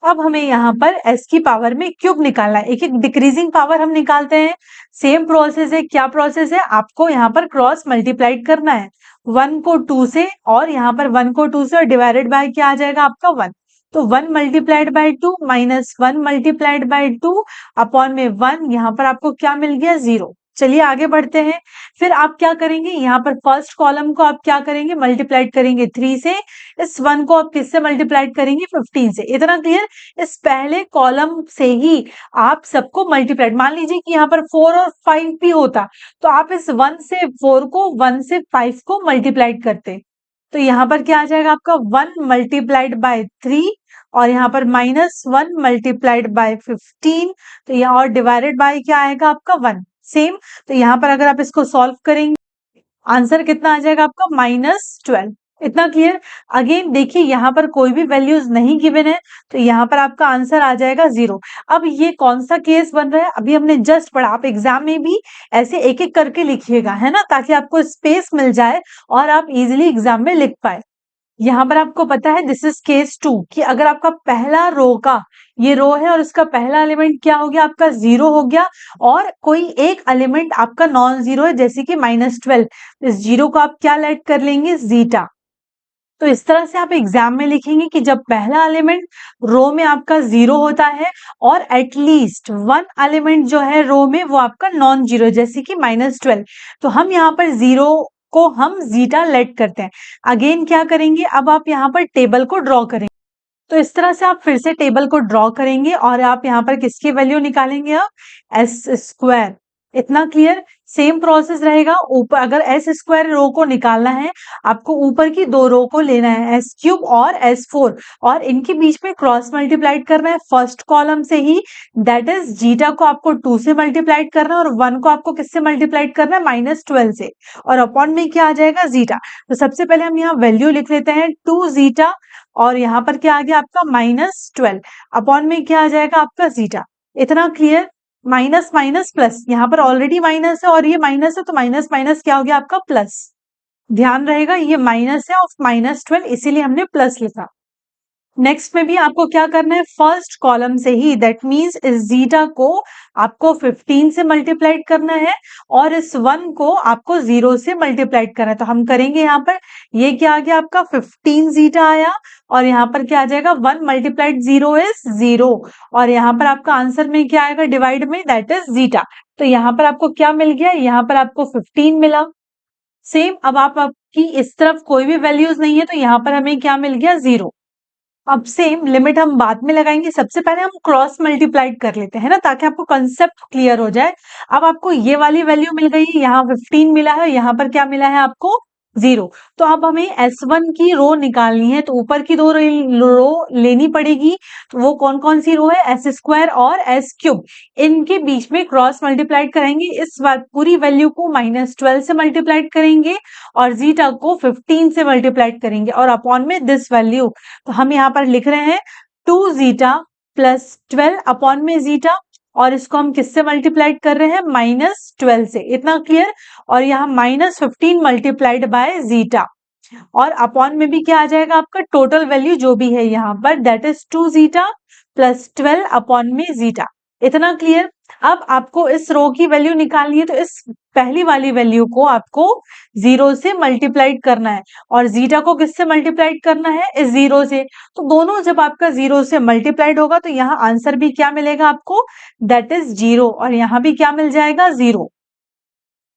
अब हमें यहाँ पर एस की पावर में क्यूब निकालना है, एक एक डिक्रीजिंग पावर हम निकालते हैं। सेम प्रोसेस है, क्या प्रोसेस है, आपको यहाँ पर क्रॉस मल्टीप्लाइड करना है, 1 को 2 से, और यहाँ पर 1 को 2 से, और डिवाइडेड बाय क्या आ जाएगा आपका 1। तो 1 multiplied bye 2 minus 1 multiplied bye 2 upon में 1, यहाँ पर आपको क्या मिल गया, 0। चलिए आगे बढ़ते हैं। फिर आप क्या करेंगे, यहाँ पर फर्स्ट कॉलम को आप क्या करेंगे, मल्टीप्लाइड करेंगे 3 से, इस 1 को आप किससे मल्टीप्लाइड करेंगे, 15 से। इतना क्लियर। इस पहले कॉलम से ही आप सबको मल्टीप्लाइड, मान लीजिए कि यहाँ पर 4 और 5 भी होता, तो आप इस 1 से 4 को, 1 से 5 को मल्टीप्लाइड करते, तो यहाँ पर क्या आ जाएगा आपका 1 मल्टीप्लाइड बाय 3, और यहाँ पर माइनस 1 मल्टीप्लाइड बाय 15, तो यहाँ और डिवाइडेड बाय क्या आएगा आपका 1। सेम। तो यहाँ पर अगर आप इसको सॉल्व करेंगे, आंसर कितना आ जाएगा आपका, -12। इतना क्लियर। अगेन देखिए, यहाँ पर कोई भी वैल्यूज नहीं गिवन है, तो यहाँ पर आपका आंसर आ जाएगा 0। अब ये कौन सा केस बन रहा है, अभी हमने जस्ट पढ़ा, आप एग्जाम में भी ऐसे एक एक करके लिखिएगा, है ना, ताकि आपको स्पेस मिल जाए और आप इजिली एग्जाम में लिख पाए। यहाँ पर आपको पता है दिस इज केस 2, कि अगर आपका पहला रो का, ये रो है और उसका पहला एलिमेंट क्या हो गया आपका, 0 हो गया, और कोई एक एलिमेंट आपका नॉन जीरो है, जैसे कि -12, इस 0 को आप क्या लेट कर लेंगे, जीटा। तो इस तरह से आप एग्जाम में लिखेंगे कि जब पहला एलिमेंट रो में आपका 0 होता है और एटलीस्ट 1 एलिमेंट जो है रो में वो आपका नॉन जीरो, जैसे कि -12, तो हम यहाँ पर 0 को हम जीटा लेट करते हैं। अगेन क्या करेंगे, अब आप यहाँ पर टेबल को ड्रॉ करेंगे, तो इस तरह से आप फिर से टेबल को ड्रॉ करेंगे और आप यहाँ पर किसकी वैल्यू निकालेंगे, अब एस स्क्वायर। इतना क्लियर। सेम प्रोसेस रहेगा ऊपर, अगर एस स्क्वायर रो को निकालना है आपको ऊपर की दो रो को लेना है एस क्यूब और एस फोर, और इनके बीच में क्रॉस मल्टीप्लाइड करना है फर्स्ट कॉलम से ही, दैट इज जीटा को आपको 2 से मल्टीप्लाइड करना है और 1 को आपको किससे मल्टीप्लाइड करना है, -12 से, और अपॉन में क्या आ जाएगा, जीटा। तो सबसे पहले हम यहाँ वैल्यू लिख लेते हैं 2 जीटा, और यहाँ पर क्या आ गया आपका -12, अपॉन में क्या आ जाएगा आपका जीटा। इतना क्लियर। माइनस माइनस प्लस, यहाँ पर ऑलरेडी माइनस है और ये माइनस है, तो माइनस माइनस क्या हो गया आपका प्लस। ध्यान रहेगा ये माइनस है ऑफ -12, इसीलिए हमने प्लस लिखा। नेक्स्ट में भी आपको क्या करना है, फर्स्ट कॉलम से ही, दैट मीन्स इस जीटा को आपको 15 से मल्टीप्लाइड करना है और इस 1 को आपको 0 से मल्टीप्लाइड करना है। तो हम करेंगे यहाँ पर, ये क्या आ गया आपका 15 जीटा आया, और यहाँ पर क्या आ जाएगा 1 मल्टीप्लाइड 0 इज 0, और यहाँ पर आपका आंसर में क्या आएगा डिवाइड में, दैट इज जीटा। तो यहाँ पर आपको क्या मिल गया, यहाँ पर आपको 15 मिला। सेम अब आपकी इस तरफ कोई भी वैल्यूज नहीं है, तो यहाँ पर हमें क्या मिल गया, 0। अब सेम लिमिट हम बाद में लगाएंगे, सबसे पहले हम क्रॉस मल्टीप्लाइड कर लेते हैं ना, ताकि आपको कंसेप्ट क्लियर हो जाए। अब आपको ये वाली वैल्यू मिल गई, यहाँ 15 मिला है, यहाँ पर क्या मिला है आपको 0। तो अब हमें S1 की रो निकालनी है, तो ऊपर की दो रो लेनी पड़ेगी। तो वो कौन कौन सी रो है, एस स्क्वायर और एस क्यूब, इनके बीच में क्रॉस मल्टीप्लाइड करेंगे। इस बात पूरी वैल्यू को -12 से मल्टीप्लाइड करेंगे और जीटा को 15 से मल्टीप्लाइड करेंगे और अपॉन में दिस वैल्यू। तो हम यहाँ पर लिख रहे हैं 2 जीटा प्लस 12 अपॉन में जीटा, और इसको हम किससे मल्टीप्लाइड कर रहे हैं, -12 से। इतना क्लियर। और यहाँ -15 मल्टीप्लाइड बाय जीटा, और अपॉन में भी क्या आ जाएगा आपका टोटल वैल्यू जो भी है यहाँ पर, that is 2 zeta plus 12 upon में जीटा। इतना क्लियर। अब आपको इस रो की वैल्यू निकालनी है, तो इस पहली वाली वैल्यू को आपको 0 से मल्टीप्लाइड करना है, और जीटा को किससे मल्टीप्लाइड करना है, इस 0 से। तो दोनों जब आपका 0 से मल्टीप्लाइड होगा तो यहाँ आंसर भी क्या मिलेगा आपको, दैट इज 0, और यहाँ भी क्या मिल जाएगा, 0।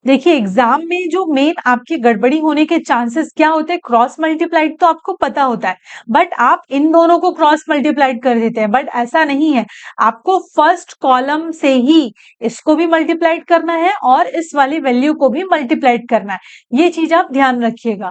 देखिए एग्जाम में जो मेन आपकी गड़बड़ी होने के चांसेस क्या होते हैं, क्रॉस मल्टीप्लाइड तो आपको पता होता है, बट आप इन दोनों को क्रॉस मल्टीप्लाइड कर देते हैं, बट ऐसा नहीं है। आपको फर्स्ट कॉलम से ही इसको भी मल्टीप्लाइड करना है और इस वाली वैल्यू को भी मल्टीप्लाइड करना है। ये चीज आप ध्यान रखिएगा।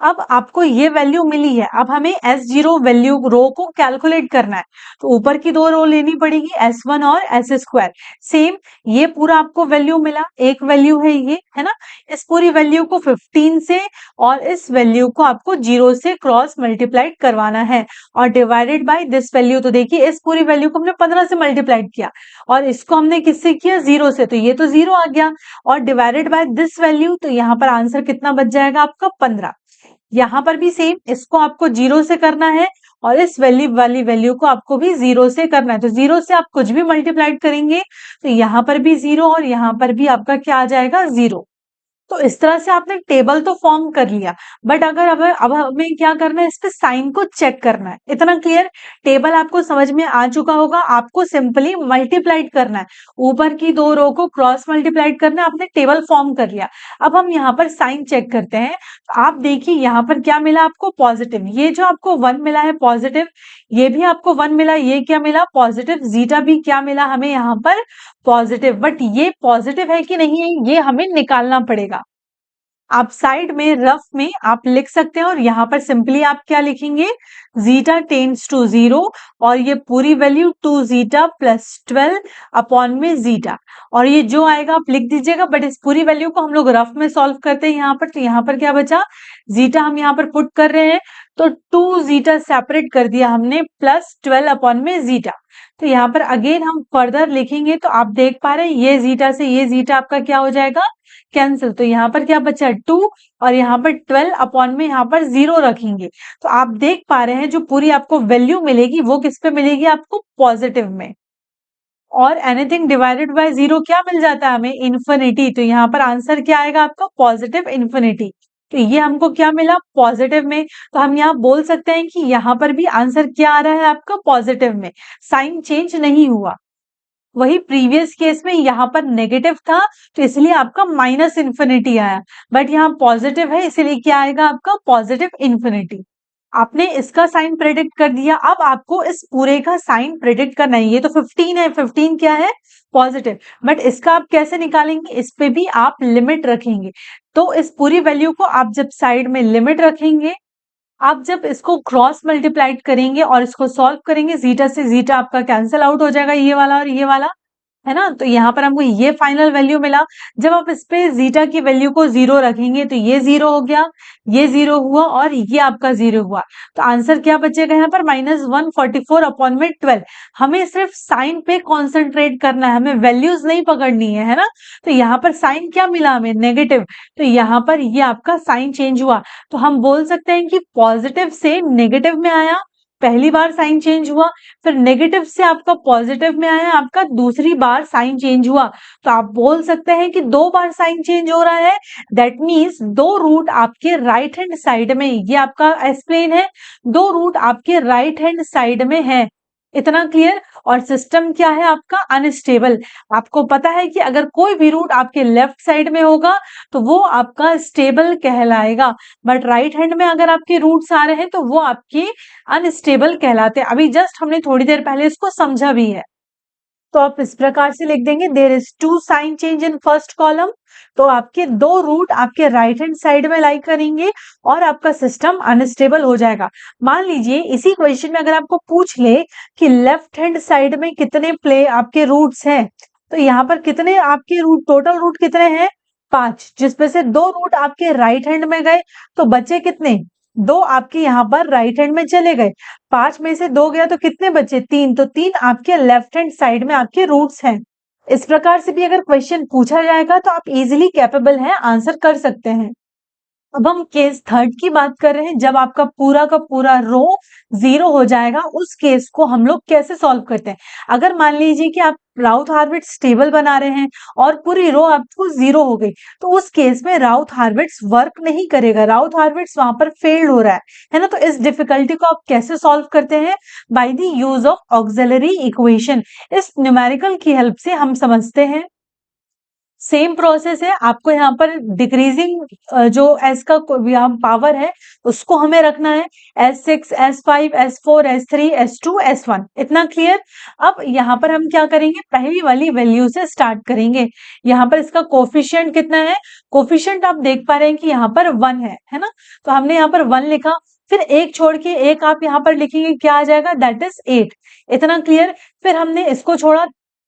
अब आपको ये वैल्यू मिली है, अब हमें S0 वैल्यू रो को कैलकुलेट करना है। तो ऊपर की दो रो लेनी पड़ेगी, S1 और S स्क्वायर। सेम ये पूरा आपको वैल्यू मिला, एक वैल्यू है ये, है ना। इस पूरी वैल्यू को 15 से और इस वैल्यू को आपको 0 से क्रॉस मल्टीप्लाइड करवाना है और डिवाइडेड बाय दिस वैल्यू। तो देखिए इस पूरी वैल्यू को हमने 15 से मल्टीप्लाइड किया और इसको हमने किससे किया, 0 से, तो ये तो 0 आ गया, और डिवाइडेड बाय दिस वैल्यू, तो यहाँ पर आंसर कितना बच जाएगा आपका 15। यहाँ पर भी सेम, इसको आपको 0 से करना है और इस वैल्यू वाली वैल्यू को आपको भी 0 से करना है। तो 0 से आप कुछ भी मल्टीप्लाइड करेंगे तो यहाँ पर भी 0 और यहाँ पर भी आपका क्या आ जाएगा, 0। तो इस तरह से आपने टेबल तो फॉर्म कर लिया, बट अगर अब हमें क्या करना है, इस पे साइन को चेक करना है। इतना क्लियर। टेबल आपको समझ में आ चुका होगा, आपको सिंपली मल्टीप्लाइड करना है, ऊपर की दो रो को क्रॉस मल्टीप्लाइड करना है, आपने टेबल फॉर्म कर लिया। अब हम यहाँ पर साइन चेक करते हैं। तो आप देखिए यहाँ पर क्या मिला आपको, पॉजिटिव। ये जो आपको 1 मिला है पॉजिटिव, ये भी आपको 1 मिला, ये क्या मिला, पॉजिटिव। जीटा भी क्या मिला हमें यहाँ पर, पॉजिटिव। बट ये पॉजिटिव है कि नहीं है, ये हमें निकालना पड़ेगा। आप साइड में रफ में आप लिख सकते हैं और यहाँ पर सिंपली आप क्या लिखेंगे, जीटा टेंड्स टू 0, और ये पूरी वैल्यू 2 जीटा प्लस 12 अपॉन में जीटा, और ये जो आएगा आप लिख दीजिएगा। बट इस पूरी वैल्यू को हम लोग रफ में सॉल्व करते हैं यहाँ पर, तो यहाँ पर क्या बचा, जीटा हम यहाँ पर पुट कर रहे हैं, तो 2 जीटा सेपरेट कर दिया हमने प्लस 12 अपॉन में जीटा। तो यहाँ पर अगेन हम फर्दर लिखेंगे, तो आप देख पा रहे हैं ये जीटा से ये जीटा आपका क्या हो जाएगा, कैंसिल। तो यहाँ पर क्या बचा, 2, और यहाँ पर 12 अपॉन में यहाँ पर 0 रखेंगे। तो आप देख पा रहे हैं जो पूरी आपको वैल्यू मिलेगी वो किस पे मिलेगी, आपको पॉजिटिव में। और एनीथिंग डिवाइडेड बाय 0 क्या मिल जाता है हमें, इन्फिनिटी। तो यहाँ पर आंसर क्या आएगा आपका, पॉजिटिव इन्फिनिटी। तो ये हमको क्या मिला, पॉजिटिव में। तो हम यहाँ बोल सकते हैं कि यहाँ पर भी आंसर क्या आ रहा है आपका, पॉजिटिव में। साइन चेंज नहीं हुआ। वही प्रीवियस केस में यहाँ पर नेगेटिव था तो इसलिए आपका माइनस इन्फिनिटी आया, बट यहाँ पॉजिटिव है इसलिए क्या आएगा आपका, पॉजिटिव इन्फिनिटी। आपने इसका साइन प्रेडिक्ट कर दिया, अब आपको इस पूरे का साइन प्रेडिक्ट करना है। ये तो 15 है, 15 क्या है? पॉजिटिव। बट इसका आप कैसे निकालेंगे? इस पे भी आप लिमिट रखेंगे। तो इस पूरी वैल्यू को आप जब साइड में लिमिट रखेंगे, आप जब इसको क्रॉस मल्टीप्लाइड करेंगे और इसको सॉल्व करेंगे, जीटा से जीटा आपका कैंसिल आउट हो जाएगा, ये वाला और ये वाला, है ना? तो यहाँ पर हमको ये फाइनल वैल्यू मिला। जब आप इस पे जीटा की वैल्यू को 0 रखेंगे तो ये 0 हो गया, ये 0 हुआ और ये आपका 0 हुआ। तो आंसर क्या बचेगा यहाँ पर? -144 अपॉन में 12। हमें सिर्फ साइन पे कॉन्सेंट्रेट करना है, हमें वैल्यूज नहीं पकड़नी है ना? तो यहाँ पर साइन क्या मिला हमें? नेगेटिव। तो यहाँ पर ये आपका साइन चेंज हुआ। तो हम बोल सकते हैं कि पॉजिटिव से नेगेटिव में आया, पहली बार साइन चेंज हुआ, फिर नेगेटिव से आपका पॉजिटिव में आया, आपका दूसरी बार साइन चेंज हुआ। तो आप बोल सकते हैं कि 2 बार साइन चेंज हो रहा है। दैट मीन्स 2 रूट आपके राइट हैंड साइड में, ये आपका एस प्लेन है, 2 रूट आपके राइट हैंड साइड में है। इतना क्लियर? और सिस्टम क्या है आपका? अनस्टेबल। आपको पता है कि अगर कोई भी रूट आपके लेफ्ट साइड में होगा तो वो आपका स्टेबल कहलाएगा, बट राइट हैंड में अगर आपके रूट्स आ रहे हैं तो वो आपके अनस्टेबल कहलाते हैं। अभी जस्ट हमने थोड़ी देर पहले इसको समझा भी है। तो आप इस प्रकार से लिख देंगे, there is 2 sign change in first column. तो आपके 2 रूट आपके राइट हैंड साइड में लाई करेंगे और आपका सिस्टम अनस्टेबल हो जाएगा। मान लीजिए इसी क्वेश्चन में अगर आपको पूछ ले कि लेफ्ट हैंड साइड में कितने प्ले आपके रूट्स हैं, तो यहाँ पर कितने आपके रूट, टोटल रूट कितने हैं? 5, जिसमें से 2 रूट आपके राइट हैंड में गए, तो बचे कितने? 2 आपके यहाँ पर राइट हैंड में चले गए। 5 में से 2 गया तो कितने बचे? 3। तो 3 आपके लेफ्ट हैंड साइड में आपके रूट्स हैं। इस प्रकार से भी अगर क्वेश्चन पूछा जाएगा तो आप इजीली कैपेबल हैं, आंसर कर सकते हैं। अब हम केस थर्ड की बात कर रहे हैं, जब आपका पूरा का पूरा रो 0 हो जाएगा, उस केस को हम लोग कैसे सॉल्व करते हैं? अगर मान लीजिए कि आप राउथ हार्विट्ज टेबल बना रहे हैं और पूरी रो आपको 0 हो गई, तो उस केस में राउथ हार्विट्ज वर्क नहीं करेगा, राउथ हार्विट्ज वहां पर फेल्ड हो रहा है ना? तो इस डिफिकल्टी को आप कैसे सॉल्व करते हैं? By the use of auxiliary equation. इस न्यूमेरिकल की हेल्प से हम समझते हैं। सेम प्रोसेस है, आपको यहाँ पर डिक्रीजिंग जो एस का यहाँ पावर है उसको हमें रखना है, S6, S5, S4, S3, S2, S1। इतना क्लियर? अब यहाँ पर हम क्या करेंगे? पहली वाली वैल्यू से स्टार्ट करेंगे। यहाँ पर इसका कोफिशिएंट कितना है? कोफिशिएंट आप देख पा रहे हैं कि यहाँ पर 1 है ना? तो हमने यहाँ पर 1 लिखा, फिर एक छोड़ के एक आप यहाँ पर लिखेंगे, क्या आ जाएगा? That is 8। इतना क्लियर? फिर हमने इसको छोड़ा,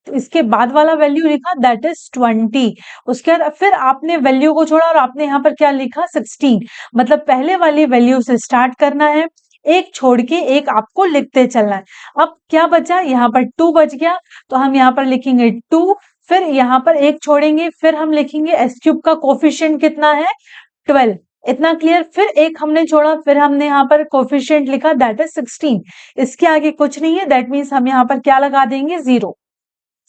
तो इसके बाद वाला वैल्यू लिखा, दैट इज 20। उसके बाद फिर आपने वैल्यू को छोड़ा और आपने यहाँ पर क्या लिखा? 16। मतलब पहले वाली वैल्यू से स्टार्ट करना है, एक छोड़ के एक आपको लिखते चलना है। अब क्या बचा? यहाँ पर 2 बच गया, तो हम यहाँ पर लिखेंगे 2, फिर यहाँ पर एक छोड़ेंगे, फिर हम लिखेंगे एस क्यूब का कोफिशिएंट कितना है? 12। इतना क्लियर? फिर एक हमने छोड़ा, फिर हमने यहाँ पर कोफिशिएंट लिखा, दैट इज 16। इसके आगे कुछ नहीं है, दैट मीन्स हम यहाँ पर क्या लगा देंगे? 0।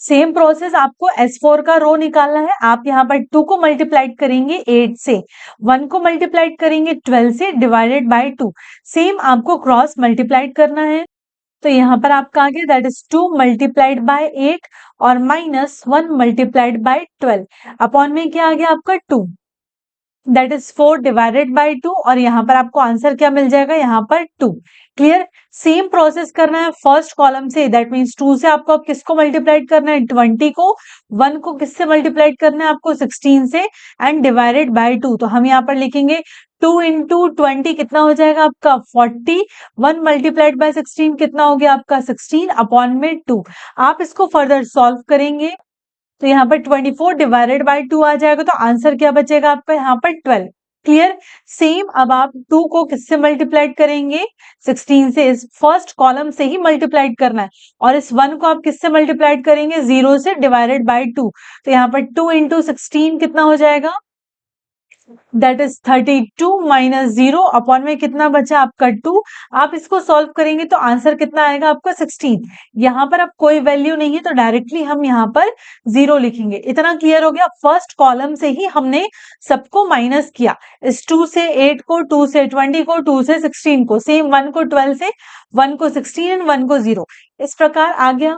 सेम प्रोसेस आपको S4 का रो निकालना है। आप यहाँ पर 2 को मल्टीप्लाइड करेंगे 8 से, 1 को मल्टीप्लाइड करेंगे 12 से, डिवाइडेड बाय 2। सेम आपको क्रॉस मल्टीप्लाइड करना है। तो यहाँ पर आपका आ गया, दैट इज 2 मल्टीप्लाइड बाय 8 और -1 मल्टीप्लाइड बाय 12। अपॉन में क्या आ गया आपका? 2। दैट इज 4 डिवाइडेड बाय 2 और यहाँ पर आपको आंसर क्या मिल जाएगा? यहाँ पर 2। क्लियर? सेम प्रोसेस करना है फर्स्ट कॉलम से, दैट मीन्स 2 से आपको अब किसको मल्टीप्लाइड करना है? 20 को। 1 को किससे मल्टीप्लाइड करना है आपको? 16 से, एंड डिवाइडेड बाय 2। तो हम यहाँ पर लिखेंगे 2 इंटू 20 कितना हो जाएगा आपका? 40। 1 मल्टीप्लाइड बाय 16 कितना हो गया आपका? 16 अपॉन में 2। आप इसको फर्दर सॉल्व करेंगे तो यहाँ पर 24 डिवाइडेड बाय 2 आ जाएगा, तो आंसर क्या बचेगा आपका? यहाँ पर 12। क्लियर? सेम अब आप 2 को किससे मल्टीप्लाइड करेंगे? 16 से। इस फर्स्ट कॉलम से ही मल्टीप्लाइड करना है। और इस 1 को आप किससे मल्टीप्लाइड करेंगे? 0 से, डिवाइडेड बाय 2। तो यहाँ पर 2 इंटू 16 कितना हो जाएगा? दैट इज 32 माइनस 0 अपॉन में कितना बचा आपका? 2। आप इसको सॉल्व करेंगे तो आंसर कितना आएगा आपका? 16। यहाँ पर अब कोई वैल्यू नहीं है तो डायरेक्टली हम यहाँ पर 0 लिखेंगे। इतना क्लियर हो गया? फर्स्ट कॉलम से ही हमने सबको माइनस किया। इस 2 से 8 को, 2 से 20 को, 2 से 16 को, सेम 1 को 12 से, 1 को 16 एंड 1 को 0। इस प्रकार आ गया।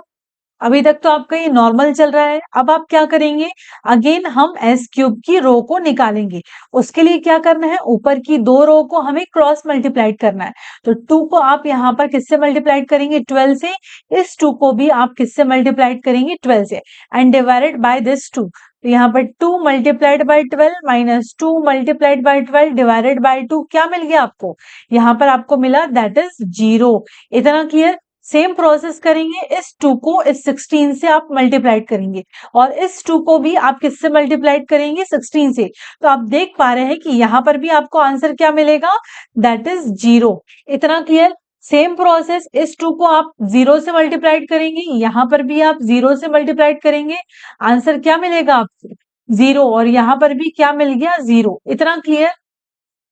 अभी तक तो आपका ये नॉर्मल चल रहा है। अब आप क्या करेंगे, अगेन हम एस क्यूब की रो को निकालेंगे। उसके लिए क्या करना है, ऊपर की दो रो को हमें क्रॉस मल्टीप्लाइड करना है। तो 2 को आप यहाँ पर किससे मल्टीप्लाइड करेंगे, 12 से। इस 2 को भी आप किससे मल्टीप्लाइड करेंगे, 12 से, एंड डिवाइडेड बाय दिस 2। तो यहाँ पर 2 multiplied by 12 minus 2 multiplied by 12 divided by 2, क्या मिल गया आपको, यहाँ पर आपको मिला दैट इज 0। इतना क्लियर। सेम प्रोसेस करेंगे, इस 2 को इस 16 से आप मल्टीप्लाइड करेंगे, और इस 2 को भी आप किससे मल्टीप्लाइड करेंगे, 16 से। तो आप देख पा रहे हैं कि यहाँ पर भी आपको आंसर क्या मिलेगा, दैट इज 0। इतना क्लियर। सेम प्रोसेस, इस 2 को आप 0 से मल्टीप्लाइड करेंगे, यहाँ पर भी आप 0 से मल्टीप्लाइड करेंगे, आंसर क्या मिलेगा आपको, 0। और यहाँ पर भी क्या मिल गया, 0। इतना क्लियर।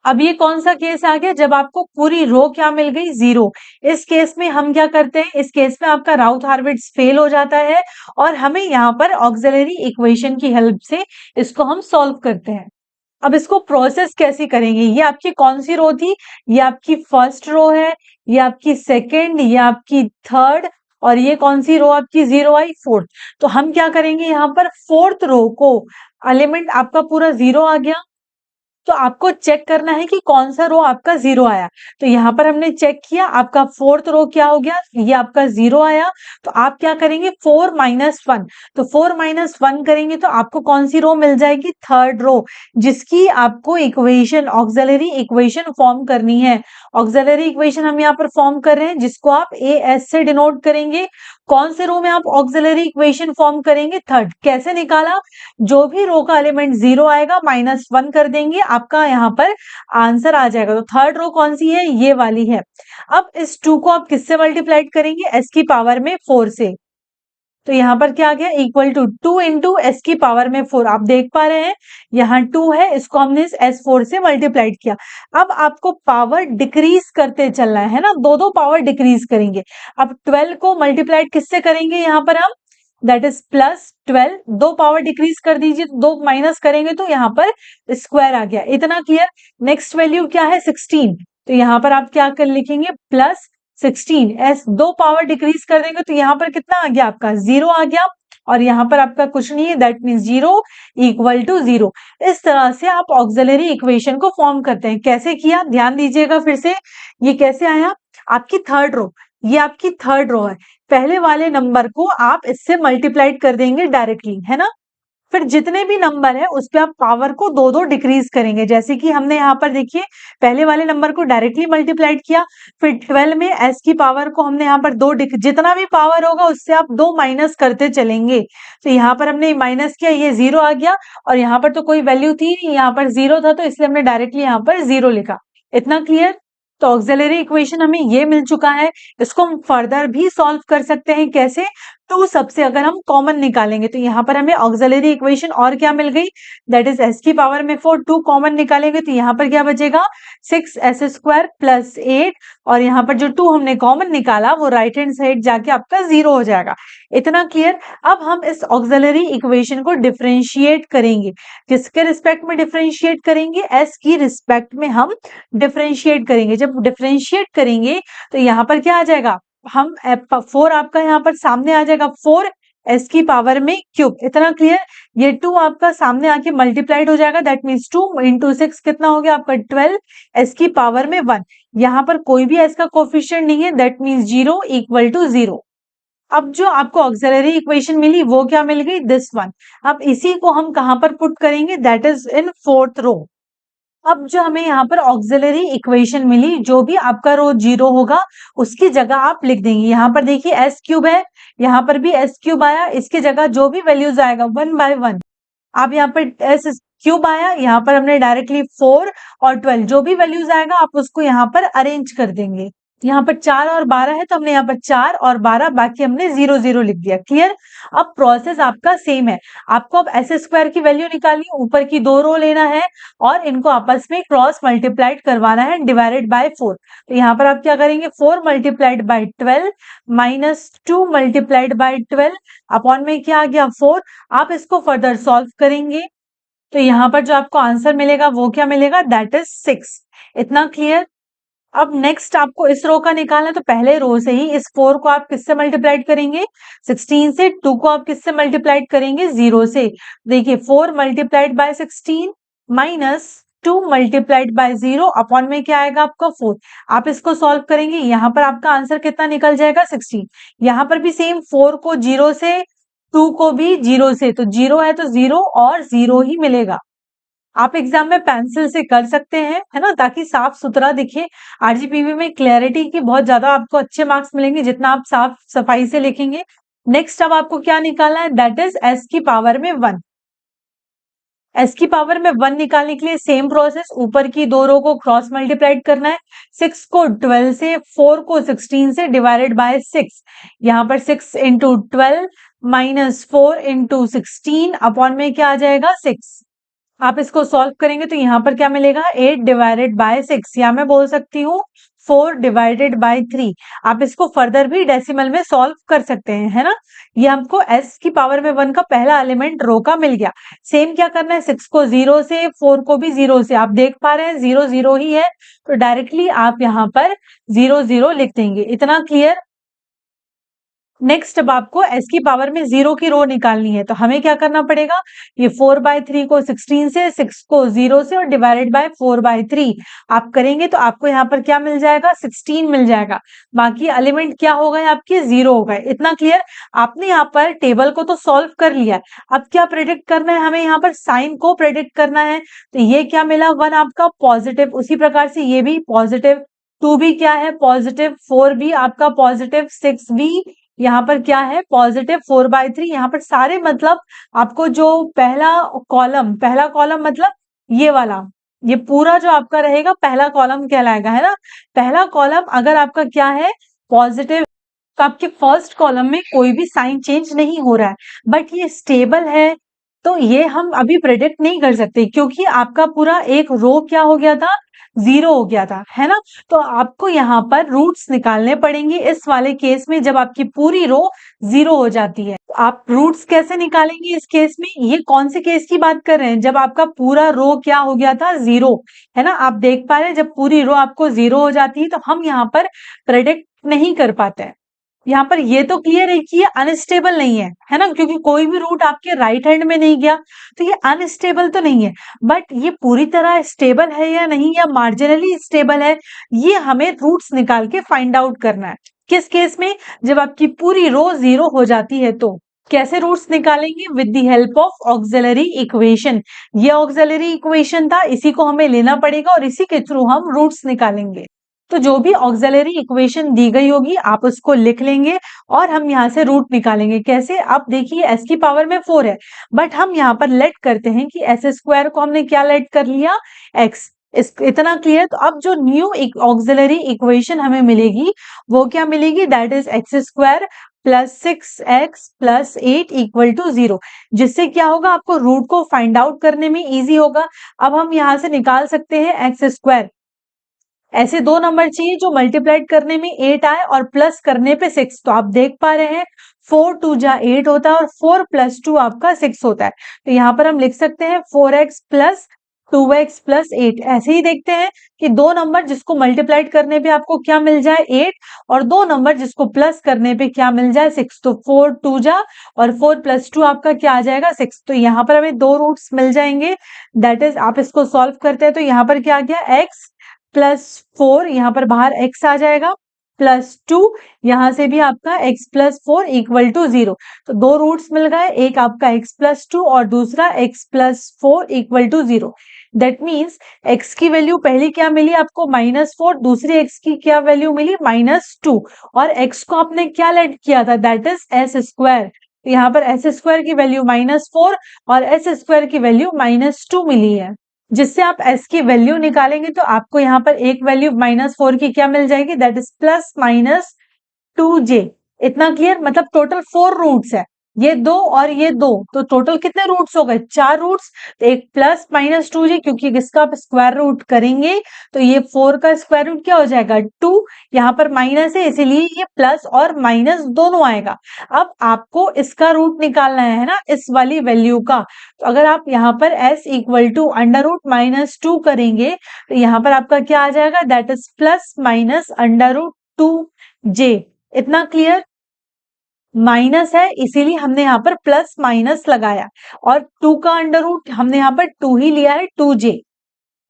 अब ये कौन सा केस आ गया, जब आपको पूरी रो क्या मिल गई, 0। इस केस में हम क्या करते हैं, इस केस में आपका राउथ हार्विट्ज फेल हो जाता है, और हमें यहाँ पर ऑक्सिलरी इक्वेशन की हेल्प से इसको हम सॉल्व करते हैं। अब इसको प्रोसेस कैसे करेंगे, ये आपकी कौन सी रो थी, ये आपकी फर्स्ट रो है, ये आपकी सेकेंड, ये आपकी थर्ड, और ये कौन सी रो आपकी 0 आई, फोर्थ। तो हम क्या करेंगे, यहाँ पर फोर्थ रो को, एलिमेंट आपका पूरा 0 आ गया, तो आपको चेक करना है कि कौन सा रो आपका 0 आया। तो यहाँ पर हमने चेक किया, आपका फोर्थ रो क्या हो गया, ये आपका 0 आया। तो आप क्या करेंगे, 4 माइनस 1। तो 4 माइनस 1 करेंगे तो आपको कौन सी रो मिल जाएगी, थर्ड रो, जिसकी आपको इक्वेशन, ऑक्सिलरी इक्वेशन फॉर्म करनी है। ऑक्सिलरी इक्वेशन हम यहाँ पर फॉर्म कर रहे हैं, जिसको आप ए एस से डिनोट करेंगे। कौन से रो में आप ऑक्सिलरी इक्वेशन फॉर्म करेंगे, थर्ड। कैसे निकाला, जो भी रो का एलिमेंट 0 आएगा -1 कर देंगे, आपका यहाँ पर आंसर आ जाएगा। तो थर्ड रो कौन सी है, ये वाली है। अब इस 2 को आप किससे मल्टीप्लाइड करेंगे, एस की पावर में 4 से। तो यहाँ पर क्या आ गया, इक्वल टू 2 इंटू एस की पावर में 4। आप देख पा रहे हैं यहाँ 2 है, इसको हमने इस S4 से मल्टीप्लाइड किया। अब आपको पावर डिक्रीज करते चलना है ना, दो दो पावर डिक्रीज करेंगे। अब 12 को मल्टीप्लाइड किससे करेंगे, यहाँ पर हम, दैट इज +12, दो पावर डिक्रीज कर दीजिए, तो दो माइनस करेंगे तो यहाँ पर स्क्वायर आ गया। इतना क्लियर। नेक्स्ट वैल्यू क्या है, 16। तो यहाँ पर आप क्या कर लिखेंगे, +16। एस दो पावर डिक्रीज कर देंगे तो यहाँ पर कितना आ गया, आपका 0 आ गया, और यहाँ पर आपका कुछ नहीं है, दैट मीन्स 0 इक्वल टू 0। इस तरह से आप ऑक्सिलरी इक्वेशन को फॉर्म करते हैं। कैसे किया, ध्यान दीजिएगा फिर से, ये कैसे आया, आपकी थर्ड रो, ये आपकी थर्ड रो है, पहले वाले नंबर को आप इससे मल्टीप्लाइड कर देंगे डायरेक्टली, है ना। फिर जितने भी नंबर है उस पे आप पावर को दो दो डिक्रीज करेंगे, जैसे कि हमने यहाँ पर देखिए पहले वाले नंबर को डायरेक्टली मल्टीप्लाइड किया, फिर 12 में एस की पावर को हमने यहाँ पर दो, जितना भी पावर होगा उससे आप दो माइनस करते चलेंगे। तो यहाँ पर हमने माइनस किया, ये 0 आ गया, और यहाँ पर तो कोई वैल्यू थी नहीं, यहाँ पर 0 था, तो इसलिए हमने डायरेक्टली यहाँ पर 0 लिखा। इतना क्लियर। तो ऑक्सिलरी इक्वेशन हमें ये मिल चुका है। इसको हम फर्दर भी सॉल्व कर सकते हैं, कैसे, 2 सबसे अगर हम कॉमन निकालेंगे तो यहाँ पर हमें ऑक्सिलरी इक्वेशन और क्या मिल गई, दैट इज एस की पावर में 4, 2 कॉमन निकालेंगे तो यहाँ पर क्या बचेगा, 6s² + 8, और यहाँ पर जो 2 हमने कॉमन निकाला वो राइट हैंड साइड जाके आपका 0 हो जाएगा। इतना क्लियर। अब हम इस ऑक्सिलरी इक्वेशन को डिफरेंशिएट करेंगे। किसके रिस्पेक्ट में डिफरेंशिएट करेंगे, एस की रिस्पेक्ट में हम डिफरेंशिएट करेंगे। जब डिफरेंशिएट करेंगे तो यहाँ पर क्या आ जाएगा, हम 4 आपका यहाँ पर सामने आ जाएगा, 4 एस की पावर में क्यूब। इतना क्लियर। ये 2 आपका सामने आके मल्टीप्लाइड हो जाएगा, दैट मीन्स 2 इंटू 6 कितना हो गया आपका, 12 एस की पावर में 1। यहाँ पर कोई भी एस का कोफिशिएंट नहीं है, दैट मीन्स 0 इक्वल टू 0। अब जो आपको ऑक्सिलरी इक्वेशन मिली वो क्या मिल गई, दिस वन। अब इसी को हम कहाँ पर पुट करेंगे, that is in fourth row. अब जो हमें यहाँ पर ऑक्सिलरी इक्वेशन मिली, जो भी आपका रो 0 होगा उसकी जगह आप लिख देंगे। यहाँ पर देखिए एस क्यूब है, यहाँ पर भी एस क्यूब आया, इसकी जगह जो भी वैल्यूज आएगा 1 बाय 1। अब यहाँ पर एस क्यूब आया, यहाँ पर हमने डायरेक्टली 4 और 12 जो भी वैल्यूज आएगा आप उसको यहाँ पर अरेंज कर देंगे। यहाँ पर 4 और 12 है तो हमने यहाँ पर 4 और 12, बाकी हमने 0 0 लिख दिया। क्लियर। अब प्रोसेस आपका सेम है, आपको अब s² की वैल्यू निकालनी, ऊपर की दो रो लेना है और इनको आपस में क्रॉस मल्टीप्लाइड करवाना है, डिवाइडेड बाय 4। तो यहाँ पर आप क्या करेंगे, 4 multiplied by 12 minus 2 multiplied by 12 upon में क्या आ गया, 4। आप इसको फर्दर सॉल्व करेंगे तो यहाँ पर जो आपको आंसर मिलेगा वो क्या मिलेगा, दैट इज 6। इतना क्लियर। अब नेक्स्ट आपको इस रो का निकालना है, तो पहले रो से ही इस 4 को आप किससे मल्टीप्लाइड करेंगे? 16 से। 2 को आप किससे मल्टीप्लाइड करेंगे? 0 से। देखिए 4 multiplied by 16 minus 2 multiplied by 0 upon में क्या आएगा आपका 4। आप इसको सॉल्व करेंगे, यहाँ पर आपका आंसर कितना निकल जाएगा? 16। यहाँ पर भी सेम 4 को 0 से, 2 को भी 0 से, तो 0 है तो 0 और 0 ही मिलेगा। आप एग्जाम में पेंसिल से कर सकते हैं, है ना, ताकि साफ सुथरा दिखे। आरजीपीवी में क्लैरिटी की बहुत ज्यादा आपको अच्छे मार्क्स मिलेंगे जितना आप साफ सफाई से लिखेंगे। नेक्स्ट अब आपको क्या निकालना है? दैट इज एस की पावर में 1। एस की पावर में 1 निकालने के लिए सेम प्रोसेस, ऊपर की दो रो को क्रॉस मल्टीप्लाइड करना है। 6 को 12 से, 4 को 16 से डिवाइडेड बाय 6। यहाँ पर 6 इंटू 12 माइनस 4 इंटू 16 अपॉन में क्या आ जाएगा? 6। आप इसको सॉल्व करेंगे तो यहाँ पर क्या मिलेगा? 8 डिवाइडेड बाय 6, या मैं बोल सकती हूँ 4 डिवाइडेड बाय 3। आप इसको फर्दर भी डेसिमल में सॉल्व कर सकते हैं, है ना। ये हमको s की पावर में 1 का पहला एलिमेंट रो का मिल गया। सेम क्या करना है? 6 को 0 से, 4 को भी 0 से। आप देख पा रहे हैं 0 0 ही है, तो डायरेक्टली आप यहाँ पर 0 0 लिख देंगे। इतना क्लियर? नेक्स्ट अब आपको s की पावर में 0 की रो निकालनी है, तो हमें क्या करना पड़ेगा? ये 4/3 को 16 से, 6 को 0 से और डिवाइडेड बाय 4/3 आप करेंगे तो आपको यहाँ पर क्या मिल जाएगा? 16 मिल जाएगा। बाकी एलिमेंट क्या हो गए आपके? 0 हो गए। इतना क्लियर? आपने यहाँ पर टेबल को तो सॉल्व कर लिया है, अब क्या प्रेडिक्ट करना है? हमें यहाँ पर साइन को प्रेडिक्ट करना है। तो ये क्या मिला? 1 आपका पॉजिटिव, उसी प्रकार से ये भी पॉजिटिव, 2 भी क्या है? पॉजिटिव, 4 भी आपका पॉजिटिव, 6 भी यहाँ पर क्या है? पॉजिटिव। 4/3 यहाँ पर सारे, मतलब आपको जो पहला कॉलम मतलब ये वाला, ये पूरा जो आपका रहेगा पहला कॉलम कहलाएगा, है ना। पहला कॉलम अगर आपका क्या है? पॉजिटिव, तो आपके फर्स्ट कॉलम में कोई भी साइन चेंज नहीं हो रहा है, बट ये स्टेबल है, तो ये हम अभी प्रेडिक्ट नहीं कर सकते क्योंकि आपका पूरा एक रो क्या हो गया था? 0 हो गया था, है ना। तो आपको यहाँ पर रूट्स निकालने पड़ेंगे इस वाले केस में, जब आपकी पूरी रो 0 हो जाती है। तो आप रूट्स कैसे निकालेंगे इस केस में? ये कौन से केस की बात कर रहे हैं? जब आपका पूरा रो क्या हो गया था? 0, है ना। आप देख पा रहे हैं जब पूरी रो आपको 0 हो जाती है तो हम यहाँ पर प्रेडिक्ट नहीं कर पाते हैं। यहाँ पर ये तो क्लियर है कि ये अनस्टेबल नहीं है ना, क्योंकि कोई भी रूट आपके राइट हैंड में नहीं गया, तो ये अनस्टेबल तो नहीं है। बट ये पूरी तरह स्टेबल है या नहीं, या मार्जिनली स्टेबल है, ये हमें रूट्स निकाल के फाइंड आउट करना है। किस केस में? जब आपकी पूरी रो 0 हो जाती है। तो कैसे रूट्स निकालेंगे? With the help of auxiliary equation. ये ऑक्सिलरी इक्वेशन था, इसी को हमें लेना पड़ेगा और इसी के थ्रू हम रूट्स निकालेंगे। तो जो भी ऑक्सिलरी इक्वेशन दी गई होगी आप उसको लिख लेंगे और हम यहाँ से रूट निकालेंगे। कैसे? अब देखिए s की पावर में 4 है, बट हम यहाँ पर लेट करते हैं कि s स्क्वायर को हमने क्या लेट कर लिया? x। इतना क्लियर? तो अब जो न्यू ऑक्सिलरी इक्वेशन हमें मिलेगी वो क्या मिलेगी? That is x square plus 6x plus 8 equal to 0, जिससे क्या होगा? आपको रूट को फाइंड आउट करने में इजी होगा। अब हम यहाँ से निकाल सकते हैं एक्स स्क्वायर। ऐसे दो नंबर चाहिए जो मल्टीप्लाइड करने में 8 आए और प्लस करने पे 6। तो आप देख पा रहे हैं 4 2 जा 8 होता है और 4 प्लस 2 आपका 6 होता है। तो यहाँ पर हम लिख सकते हैं 4x प्लस 2x प्लस 8। ऐसे ही देखते हैं कि दो नंबर जिसको मल्टीप्लाइड करने पे आपको क्या मिल जाए? 8, और दो नंबर जिसको प्लस करने पे क्या मिल जाए? 6। तो 4 2 जा और 4 प्लस 2 आपका क्या आ जाएगा? 6। तो यहाँ पर हमें दो रूट्स मिल जाएंगे। दैट इज आप इसको सॉल्व करते हैं तो यहाँ पर क्या आ गया? x प्लस 4, यहाँ पर बाहर x आ जाएगा, प्लस 2, यहाँ से भी आपका x प्लस 4 इक्वल टू 0। तो दो रूट्स मिल गए, एक आपका x प्लस 2 और दूसरा x plus 4 equal to 0। That means x की वैल्यू पहली क्या मिली आपको? -4, दूसरी x की क्या वैल्यू मिली? -2, और x को आपने क्या लेट किया था? That is s square. यहाँ पर s स्क्वायर की वैल्यू -4 और s स्क्वायर की वैल्यू -2 मिली है, जिससे आप s की वैल्यू निकालेंगे तो आपको यहाँ पर एक वैल्यू -4 की क्या मिल जाएगी? That is plus -2j। इतना क्लियर? मतलब टोटल 4 रूट्स है, ये 2 और ये 2, तो टोटल कितने रूट्स हो गए? 4 रूट्स। तो एक प्लस माइनस 2j, क्योंकि इसका आप स्क्वायर रूट करेंगे तो ये 4 का स्क्वायर रूट क्या हो जाएगा? 2। यहाँ पर माइनस है इसीलिए ये प्लस और माइनस दोनों आएगा। अब आपको इसका रूट निकालना है ना, इस वाली वैल्यू का। तो अगर आप यहाँ पर s equal to under root minus 2 करेंगे तो यहाँ पर आपका क्या आ जाएगा? That is plus minus under root 2j। इतना क्लियर? माइनस है इसीलिए हमने यहाँ पर प्लस माइनस लगाया, और 2 का अंडर रूट हमने यहाँ पर 2 ही लिया है, 2j।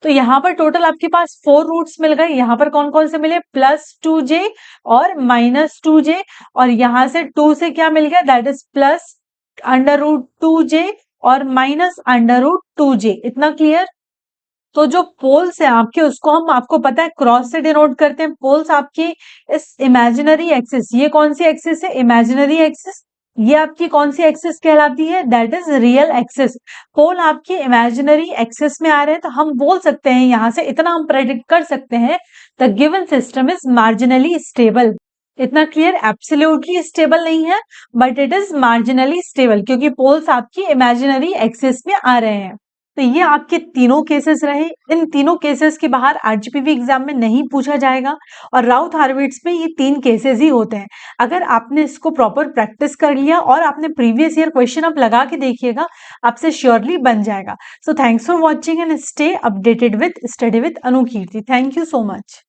तो यहाँ पर टोटल आपके पास 4 रूट्स मिल गए। यहाँ पर कौन कौन से मिले? प्लस 2j और माइनस 2j, और यहाँ से 2 से क्या मिल गया? That is plus under root 2j और माइनस अंडर रूट 2j। इतना क्लियर? तो जो पोल्स है आपके, उसको हम, आपको पता है, क्रॉस से डिनोट करते हैं। पोल्स आपकी इस इमेजिनरी एक्सिस, ये कौन सी एक्सिस है? Imaginary axis. ये आपकी कौन सी एक्सिस कहलाती है? That is real axis. Pole आपकी इमेजिनरी एक्सिस में आ रहे हैं, तो हम बोल सकते हैं, यहां से इतना हम प्रेडिक्ट कर सकते हैं, the given system is marginally stable. इतना क्लियर? एब्सोल्युटली स्टेबल नहीं है, but it is marginally stable, क्योंकि पोल्स आपकी इमेजिनरी एक्सिस में आ रहे हैं। तो ये आपके तीनों केसेस रहे। इन तीनों केसेस के बाहर आरजीपीवी एग्जाम में नहीं पूछा जाएगा, और राउथ हार्विट्ज में ये 3 केसेस ही होते हैं। अगर आपने इसको प्रॉपर प्रैक्टिस कर लिया और आपने प्रीवियस ईयर क्वेश्चन आप लगा के देखिएगा, आपसे श्योरली बन जाएगा। So thanks for watching and stay updated with study with Anu Kirti. Thank you so much.